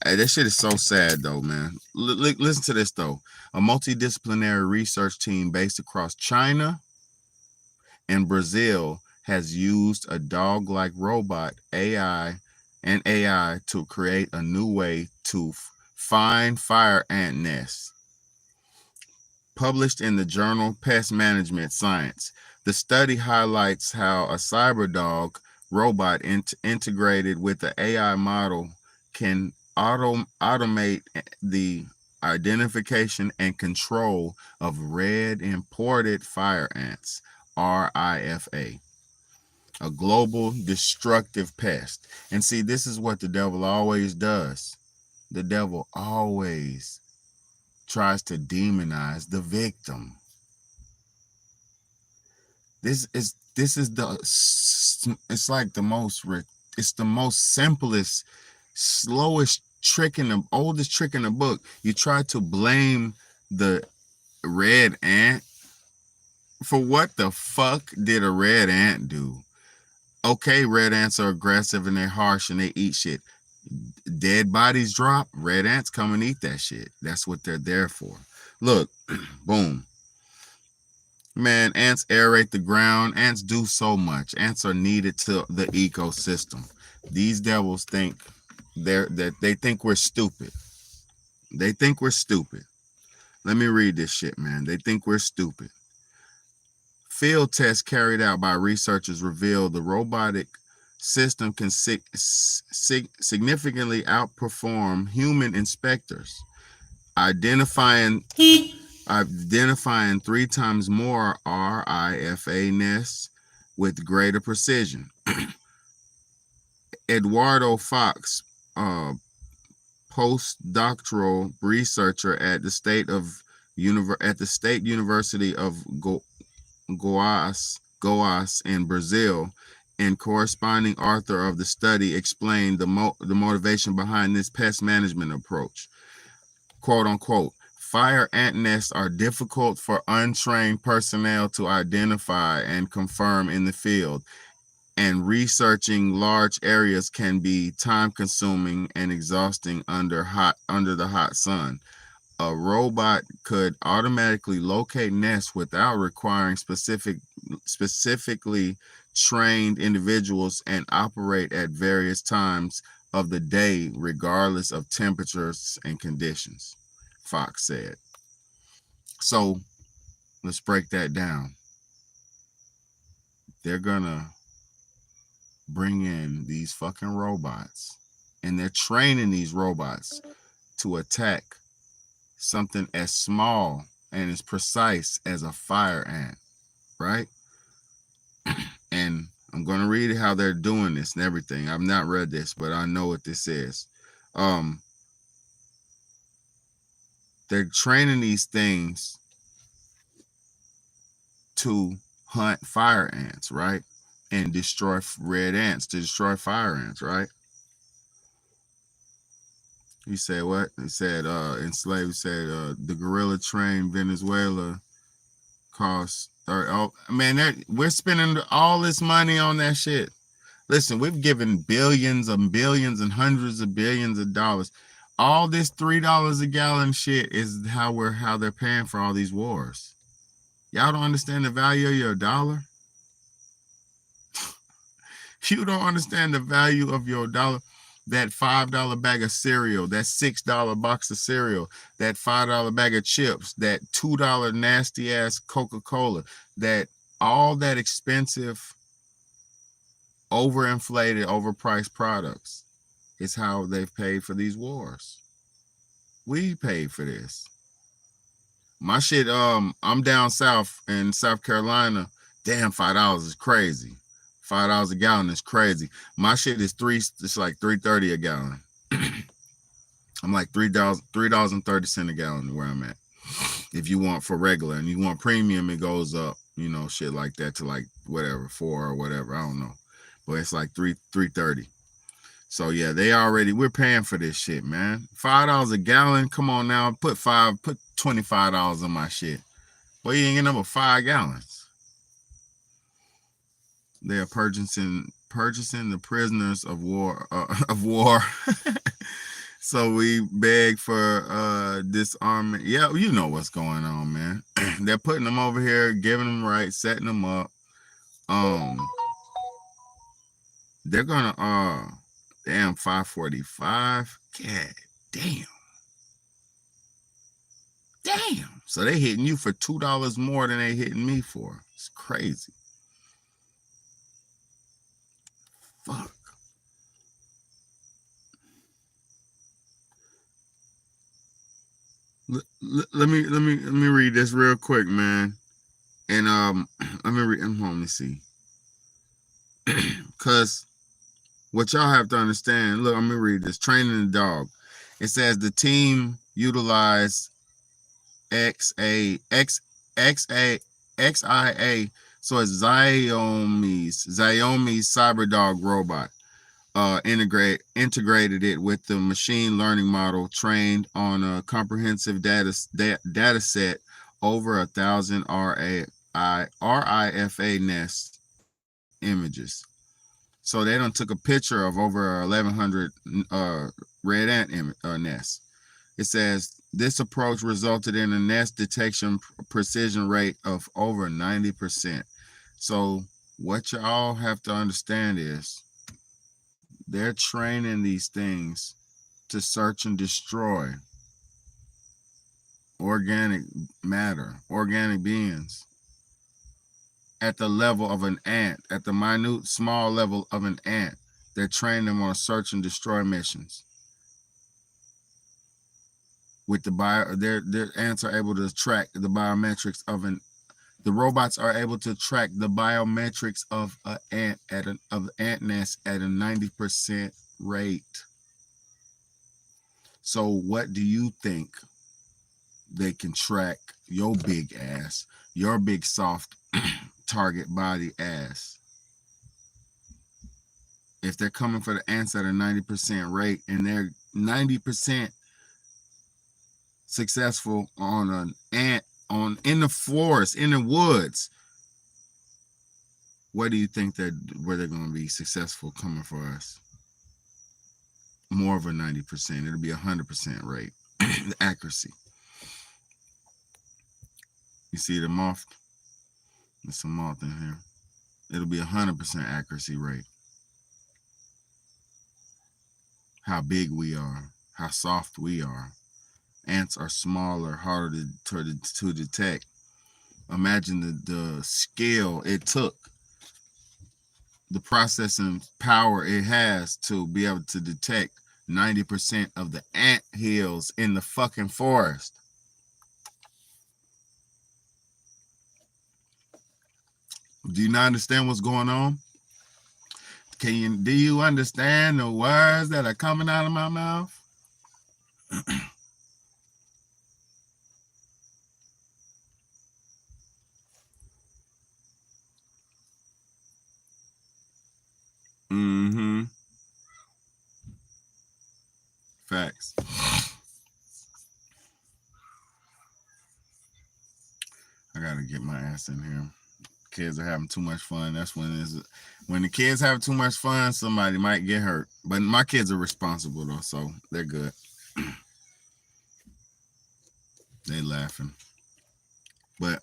That shit is so sad though, man. Listen to this though. A multidisciplinary research team based across China and Brazil has used a dog-like robot AI to create a new way to find fire ant nests. Published in the journal Pest Management Science, the study highlights how a cyber dog robot integrated with the AI model can automate the identification and control of red imported fire ants, RIFA, a global destructive pest. And see, this is what the devil always does. The devil always tries to demonize the victim. It's the most simplest, slowest trick oldest trick in the book. You try to blame the red ant for what the fuck did a red ant do? Okay, red ants are aggressive and they're harsh and they eat shit. Dead bodies drop, red ants come and eat that shit. That's what they're there for. Look, boom. Man, ants aerate the ground. Ants do so much. Ants are needed to the ecosystem. These devils think they think we're stupid. They think we're stupid. Let me read this shit, man. They think we're stupid. Field tests carried out by researchers reveal the robotic system can significantly outperform human inspectors, identifying 3 times more RIFA nests with greater precision. Eduardo Fox, postdoctoral researcher at the State University of Goiás in Brazil, and corresponding author of the study, explained the motivation behind this pest management approach. Quote unquote, fire ant nests are difficult for untrained personnel to identify and confirm in the field, and researching large areas can be time-consuming and exhausting under the hot sun. A robot could automatically locate nests without requiring specifically trained individuals and operate at various times of the day, regardless of temperatures and conditions, Fox said. So let's break that down. They're gonna bring in these fucking robots, and they're training these robots to attack something as small and as precise as a fire ant, right? And I'm going to read how they're doing this and everything. I've not read this, but I know what this is. They're training these things to hunt fire ants, right? And destroy red ants, to destroy fire ants, right? He said what? He said enslaved. He said the gorilla train Venezuela costs. Oh man, that we're spending all this money on that shit. Listen, we've given billions and billions and hundreds of billions of dollars. All this $3 a gallon shit is how they're paying for all these wars. Y'all don't understand the value of your dollar. You don't understand the value of your dollar. That $5 bag of cereal, that $6 box of cereal, that $5 bag of chips, that $2 nasty ass Coca-Cola, that all that expensive, overinflated, overpriced products is how they've paid for these wars. We paid for this. My shit, I'm down south in South Carolina. Damn, $5 is crazy. $5 a gallon is crazy. My shit is it's like $3.30 a gallon. I'm like $3.30 a gallon where I'm at. If you want for regular and you want premium, it goes up, you know, shit like that to like whatever, 4 or whatever. I don't know. But it's like $3.30. So yeah, we're paying for this shit, man. $5 a gallon. Come on now. Put $25 on my shit. Well, you ain't getting number 5 gallons. They are purchasing the prisoners of war So we beg for disarmament. Yeah, you know what's going on, man. They're putting them over here, giving them rights, setting them up. They're gonna damn 545. God damn. So they hitting you for $2 more than they hitting me for. It's crazy. Fuck. Let me read this real quick, man. And let me see. Cause what y'all have to understand, look, let me read this. Training the dog. It says the team utilized XIA, so it's Xiaomi's CyberDog robot. Integrated it with the machine learning model trained on a comprehensive data set over 1,000 RIFA nest images. So they done took a picture of over 1,100 red ant nests. It says this approach resulted in a nest detection precision rate of over 90%. So what y'all have to understand is they're training these things to search and destroy organic matter, organic beings at the level of an ant, at the minute, small level of an ant. They're training them on search and destroy missions. With their ants are able to track the biometrics of the robots are able to track the biometrics of an ant of ant nest at a 90% rate. So what do you think they can track your big ass, your big soft target body ass? If they're coming for the ants at a 90% rate and they're 90% successful on an ant in the forest, in the woods, what do you think where they're going to be successful coming for us? More of a 90%. It'll be 100% rate. The accuracy. You see the moth? There's some moth in here. It'll be 100% accuracy rate. How big we are, how soft we are. Ants are smaller, harder to detect. Imagine the scale it took, the processing power it has to be able to detect 90% of the ant hills in the fucking forest. Do you not understand what's going on? Do you understand the words that are coming out of my mouth? Mm-hmm. Facts. I gotta get my ass in here. Kids are having too much fun. That's when the kids have too much fun, somebody might get hurt. But my kids are responsible though, so they're good. They laughing. But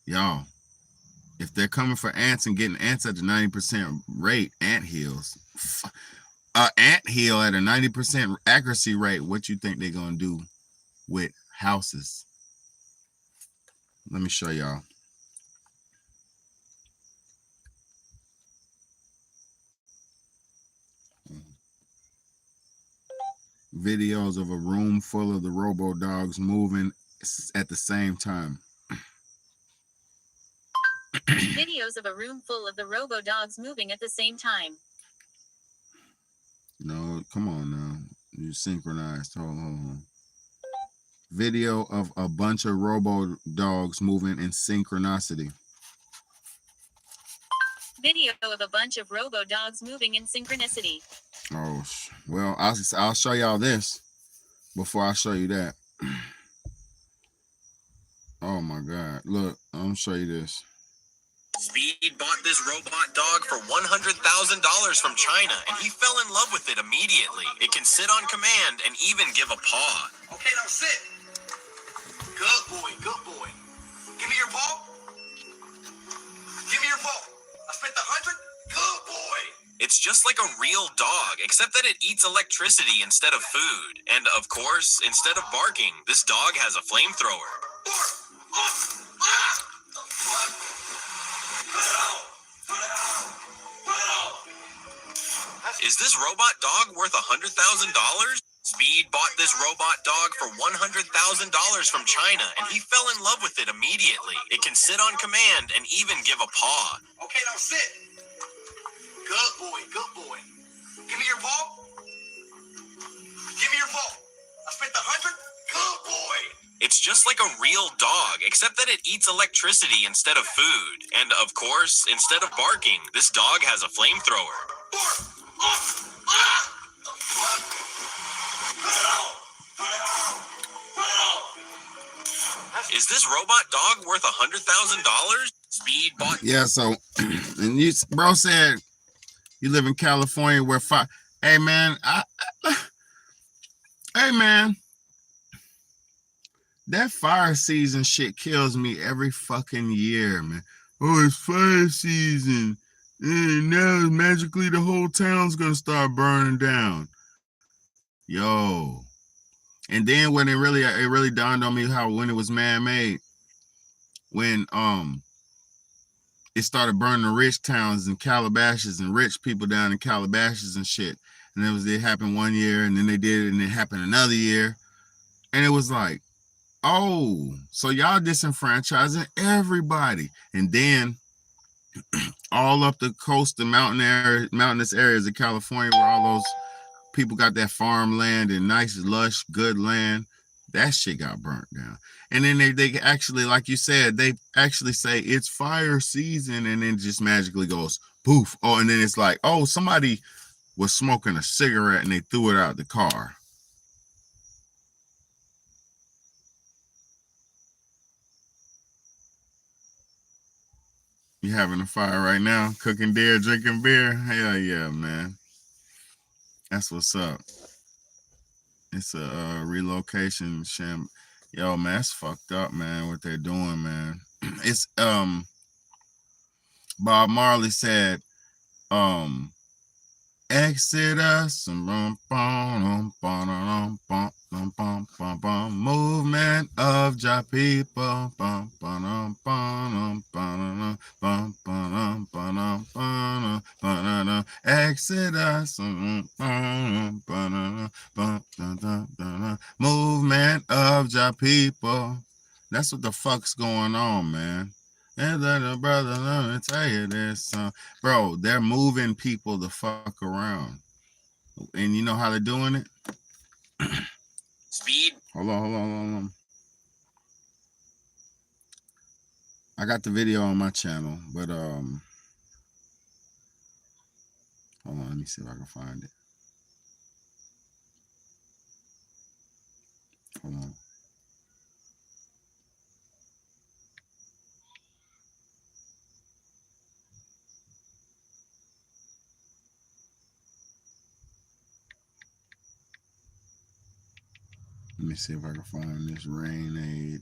y'all, if they're coming for ants and getting ants at the 90% rate, ant hills, ant hill at a 90% accuracy rate, what you think they're gonna do with houses? Let me show y'all. Videos of a room full of the robo dogs moving at the same time. Videos of a room full of the robo dogs moving at the same time. No, come on now. You synchronized. Hold on. Video of a bunch of robo dogs moving in synchronicity. Video of a bunch of robo dogs moving in synchronicity. Oh, well, I'll show y'all this before I show you that. Oh my God. Look, I'm gonna show you this. Speed bought this robot dog for $100,000 from China, and he fell in love with it immediately. It can sit on command and even give a paw. Okay, now sit. Good boy, good boy. Give me your ball. Give me your ball. I spent the 100. Good boy. It's just like a real dog, except that it eats electricity instead of food. And of course, instead of barking, this dog has a flamethrower. Is this robot dog worth $100,000? Speed bought this robot dog for $100,000 from China, and he fell in love with it immediately. It can sit on command and even give a paw. Okay, now sit. Good boy, good boy. Give me your ball. Give me your ball. I spent the 100. Good boy. It's just like a real dog, except that it eats electricity instead of food. And of course, instead of barking, this dog has a flamethrower. Is this robot dog worth $100,000? Speed bought. Yeah, so and you bro said you live in California where fire. Hey man, hey man, that fire season shit kills me every fucking year, man. Oh, it's fire season. And now magically the whole town's gonna start burning down. Yo. And then when it really dawned on me how when it was man-made, when it started burning the rich towns and Calabasas and rich people down in Calabasas and shit. And it happened one year, and then they did it, and it happened another year. And it was like, oh, so y'all disenfranchising everybody. And then all up the coast and mountainous areas of California where all those people got that farmland and nice, lush, good land, that shit got burnt down. And then they actually, like you said, they actually say it's fire season, and then just magically goes poof. Oh, and then it's like, oh, somebody was smoking a cigarette and they threw it out the car. You having a fire right now, cooking deer, drinking beer? Hell yeah, man. That's what's up. It's a relocation sham. Yo, man, that's fucked up, man, what they're doing, man. It's Bob Marley said, Exodus, movement of Jah people, Exodus, movement of Jah people. That's what the fuck's going on, man. And then, brother, let me tell you this, bro. They're moving people the fuck around, and you know how they're doing it. Speed. Hold on. I got the video on my channel, but hold on. Let me see if I can find it. Hold on. Let me see if I can find this rain aid.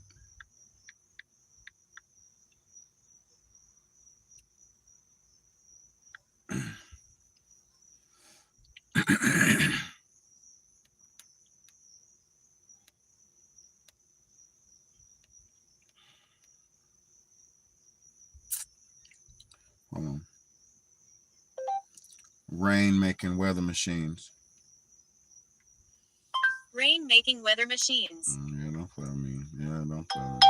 Hold on. Rain making weather machines. Rain making weather machines. Yeah, don't play with me. Yeah, don't play with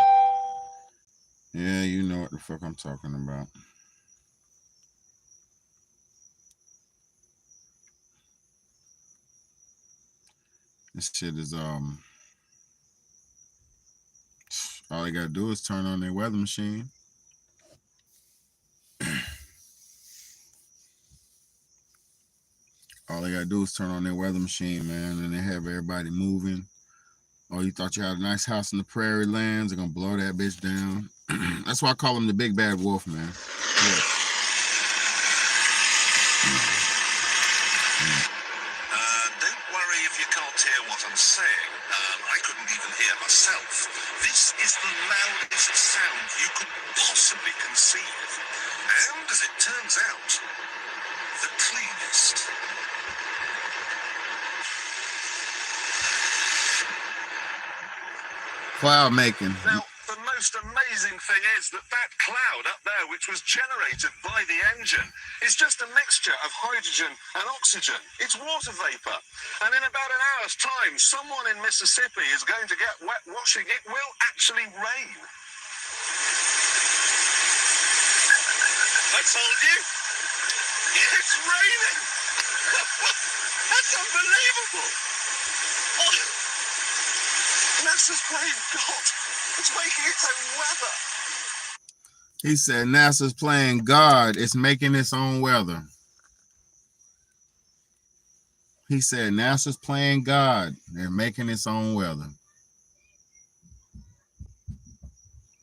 me. Yeah, you know what the fuck I'm talking about. This shit is all they gotta do is turn on their weather machine. All they gotta do is turn on their weather machine, man, and they have everybody moving. Oh, you thought you had a nice house in the prairie lands? They're gonna blow that bitch down. That's why I call him the big bad wolf, man. Yeah. Don't worry if you can't hear what I'm saying. I couldn't even hear myself. This is the loudest sound you could possibly conceive. And as it turns out, the cleanest. Cloud making. Now, the most amazing thing is that that cloud up there, which was generated by the engine, is just a mixture of hydrogen and oxygen. It's water vapor. And in about an hour's time, someone in Mississippi is going to get wet washing. It will actually rain. I told you. It's raining. That's unbelievable. Oh. NASA's playing God. It's making its own weather. He said NASA's playing God. It's making its own weather. He said NASA's playing God. They're making its own weather.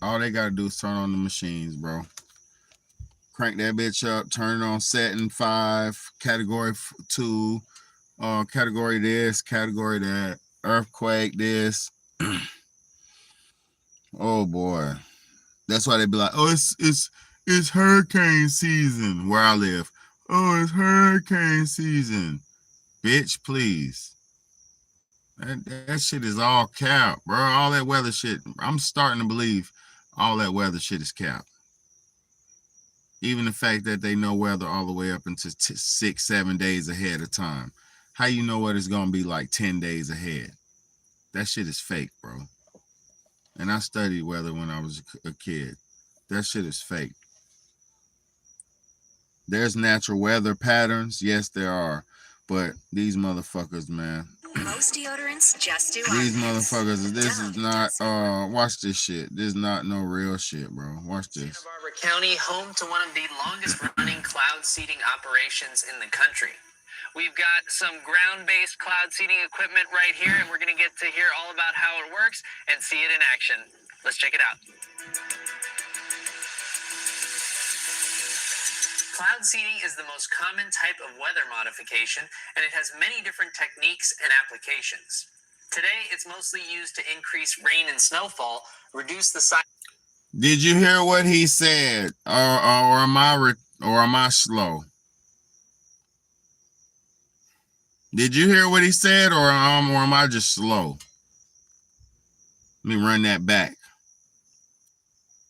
All they gotta do is turn on the machines, bro. Crank that bitch up, turn it on setting 5, category 2, category this, category that, earthquake this. Oh boy. That's why they be like, oh, it's hurricane season where I live. Oh, it's hurricane season. Bitch, please. That shit is all cap, bro. All that weather shit. I'm starting to believe all that weather shit is cap. Even the fact that they know weather all the way up into 6-7 days ahead of time. How you know what it's gonna be like 10 days ahead? That shit is fake, bro. And I studied weather when I was a kid. That shit is fake. There's natural weather patterns. Yes, there are. But these motherfuckers, man. Most deodorants just do These offense. motherfuckers, this is Dove not, does watch this shit. This is not no real shit, bro. Watch this. Santa Barbara County, home to one of the longest running cloud seeding operations in the country. We've got some ground-based cloud seeding equipment right here, and we're going to get to hear all about how it works and see it in action. Let's check it out. Cloud seeding is the most common type of weather modification, and it has many different techniques and applications. Today, it's mostly used to increase rain and snowfall, reduce the size. Did you hear what he said, or am I slow? Did you hear what he said, or am I just slow? Let me run that back.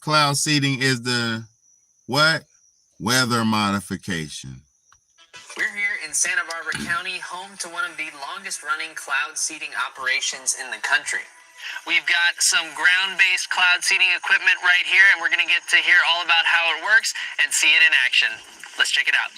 Cloud seeding is the what? Weather modification. We're here in Santa Barbara County, home to one of the longest running cloud seeding operations in the country. We've got some ground-based cloud seeding equipment right here, and we're going to get to hear all about how it works and see it in action. Let's check it out.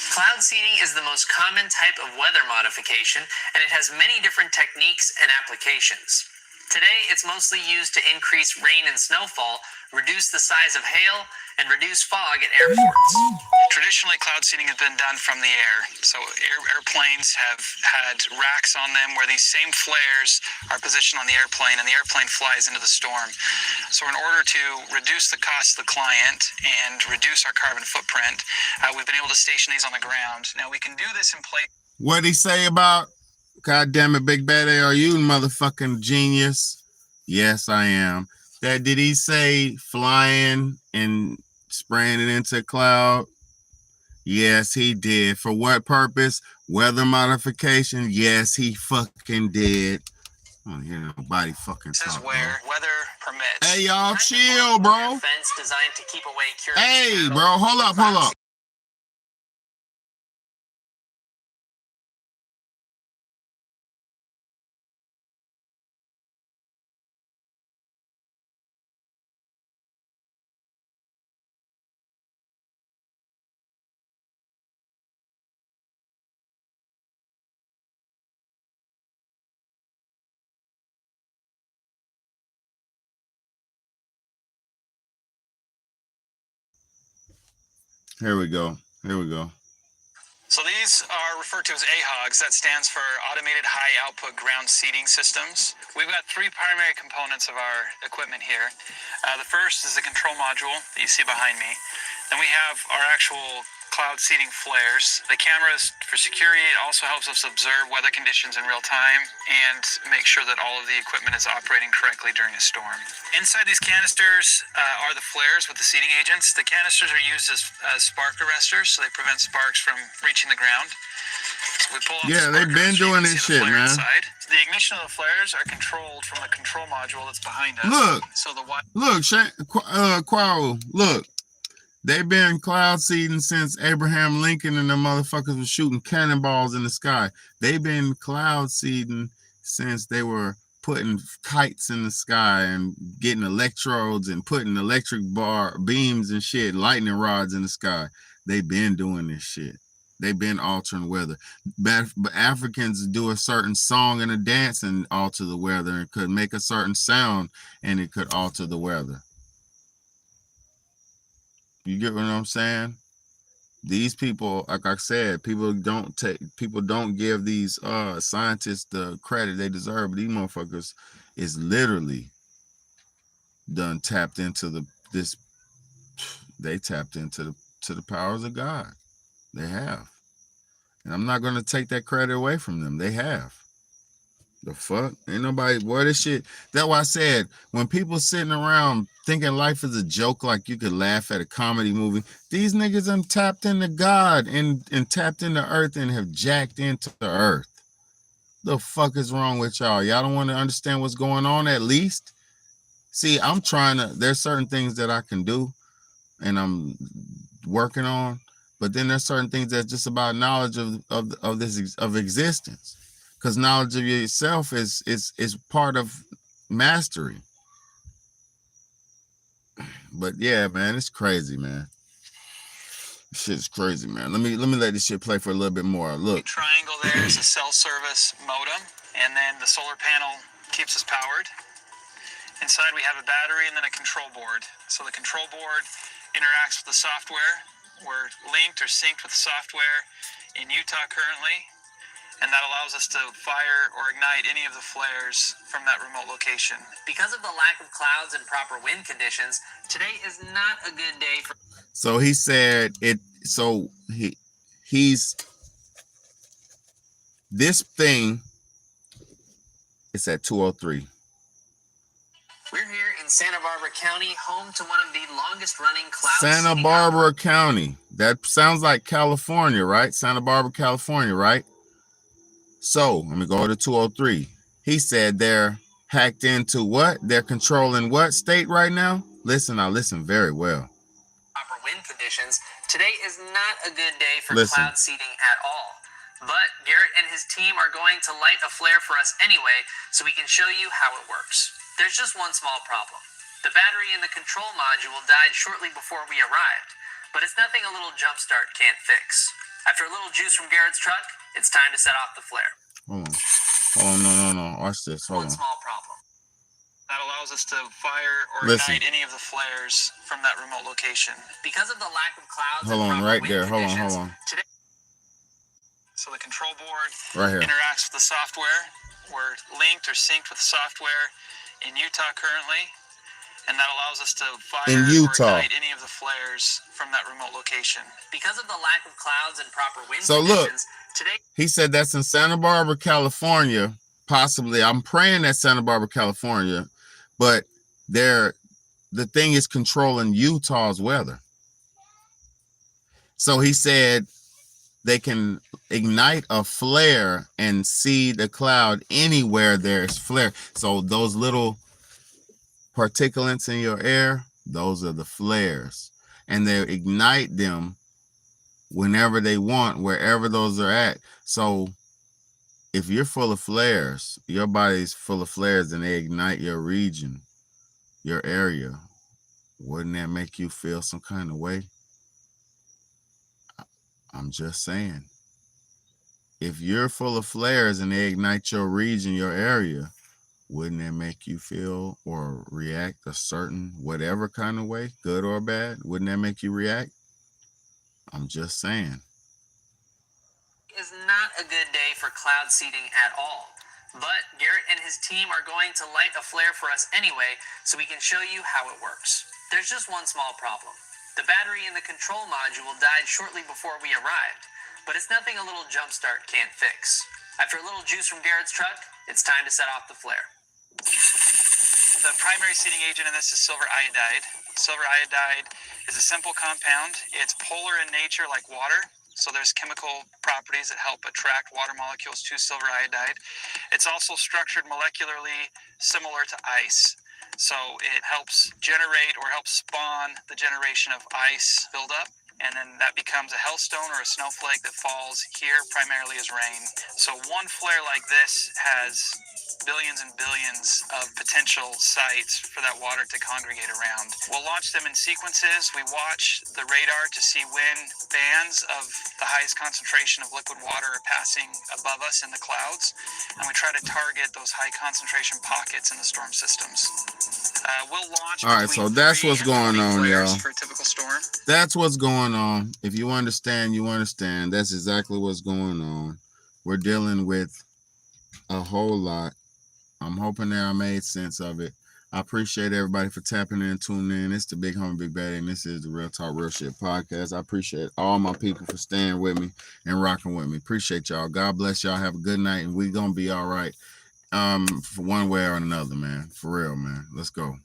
Cloud seeding is the most common type of weather modification, and it has many different techniques and applications. Today, it's mostly used to increase rain and snowfall, reduce the size of hail, and reduce fog at airports. Traditionally, cloud seeding has been done from the air. So airplanes have had racks on them where these same flares are positioned on the airplane, and the airplane flies into the storm. So in order to reduce the cost to the client and reduce our carbon footprint, we've been able to station these on the ground. Now, we can do this in place. What'd he say about, God damn it, Big Bad A, are you motherfucking genius? Yes, I am. That did he say flying and spraying it into a cloud? Yes, he did. For what purpose? Weather modification? Yes, he fucking did. I don't hear nobody fucking This is talk, where weather permits. Hey, y'all, chill, bro. Fence designed to keep away curious Hey, cattle. bro, hold up. Here we go. So these are referred to as AHOGs. That stands for Automated High Output Ground Seeding Systems. We've got three primary components of our equipment here. The first is the control module that you see behind me. Then we have our actual cloud seeding flares. The cameras for security. It also helps us observe weather conditions in real time and make sure that all of the equipment is operating correctly during a storm. Inside these canisters are the flares with the seeding agents. The canisters are used as spark arresters, so they prevent sparks from reaching the ground. So we pull out Yeah, the they've been spark arrestor, doing you this can see the shit, flare man. inside. The ignition of the flares are controlled from the control module that's behind us. Look. So the Look, Quaro, look. They've been cloud seeding since Abraham Lincoln and the motherfuckers were shooting cannonballs in the sky. They've been cloud seeding since they were putting kites in the sky and getting electrodes and putting electric bar beams and shit, lightning rods in the sky. They've been doing this shit. They've been altering weather. But Africans do a certain song and a dance and alter the weather, and could make a certain sound and it could alter the weather. You get what I'm saying? These people, like I said, people don't give these scientists the credit they deserve. But these motherfuckers is literally done tapped into they tapped into the powers of God. They have. And I'm not gonna take that credit away from them. They have. The fuck? Ain't nobody, boy, this shit. That's why I said, when people sitting around thinking life is a joke, like you could laugh at a comedy movie, these niggas done tapped into God and tapped into earth and have jacked into the earth. The fuck is wrong with y'all? Y'all don't want to understand what's going on at least? See, there's certain things that I can do and I'm working on, but then there's certain things that's just about knowledge of existence. Because knowledge of yourself is part of mastery. But yeah, man, it's crazy, man. This shit's crazy, man. Let me let this shit play for a little bit more. Look. The triangle there is a cell service modem, and then the solar panel keeps us powered. Inside we have a battery and then a control board. So the control board interacts with the software. We're linked or synced with the software in Utah currently, and that allows us to fire or ignite any of the flares from that remote location. Because of the lack of clouds and proper wind conditions, today is not a good day for... So he said it, so he's, this thing, it's at 203. We're here in Santa Barbara County, home to one of the longest running cloud Santa seeding Barbara County. That sounds like California, right? Santa Barbara, California, right? So let me go to 203. He said they're hacked into what? They're controlling what state right now? Listen, I listen very well. Proper wind conditions, today is not a good day for Listen. cloud seeding at all. But Garrett and his team are going to light a flare for us anyway, so we can show you how it works. There's just one small problem. The battery in the control module died shortly before we arrived, but it's nothing a little jumpstart can't fix. After a little juice from Garrett's truck, it's time to set off the flare. Hold on. No. Watch this. Hold on. One small problem. That allows us to fire or Listen. ignite any of the flares from that remote location. Because of the lack of clouds Hold and on, proper right wind there. Hold conditions, on. Today, so the control board Right here. interacts with the software. We're linked or synced with the software in Utah currently, and that allows us to fire In or Utah. ignite any of the flares from that remote location. because of the lack of clouds and proper wind So look. conditions, today He said that's in Santa Barbara, California. Possibly. I'm praying that's Santa Barbara, California. But the thing is controlling Utah's weather. So he said they can ignite a flare and see the cloud anywhere there's flare. So those little particulates in your air, those are the flares. And they ignite them whenever they want, wherever those are at. So if you're full of flares, your body's full of flares and they ignite your region, your area, wouldn't that make you feel some kind of way? I'm just saying. If you're full of flares and they ignite your region, your area, wouldn't that make you feel or react a certain whatever kind of way, good or bad? Wouldn't that make you react? I'm just saying. is not a good day for cloud seeding at all. But Garrett and his team are going to light a flare for us anyway, so we can show you how it works. There's just one small problem. The battery in the control module died shortly before we arrived, but it's nothing a little jumpstart can't fix. After a little juice from Garrett's truck, it's time to set off the flare. The primary seeding agent in this is silver iodide. Silver iodide is a simple compound. It's polar in nature like water. So there's chemical properties that help attract water molecules to silver iodide. It's also structured molecularly similar to ice. So it helps generate or helps spawn the generation of ice buildup. And then that becomes a hailstone or a snowflake that falls here primarily as rain. So one flare like this has billions and billions of potential sites for that water to congregate around. We'll launch them in sequences. We watch the radar to see when bands of the highest concentration of liquid water are passing above us in the clouds, and we try to target those high concentration pockets in the storm systems. We'll launch. All right, so that's what's going on, y'all. For a typical storm. That's what's going on. If you understand, you understand. That's exactly what's going on. We're dealing with a whole lot. I'm hoping that I made sense of it. I appreciate everybody for tapping in and tuning in. It's the Big Homie Big Baddie, and this is the Real Talk Real Shit podcast. I appreciate all my people for staying with me and rocking with me. Appreciate y'all. God bless y'all. Have a good night, and we're gonna be all right. For one way or another, man. For real, man. Let's go.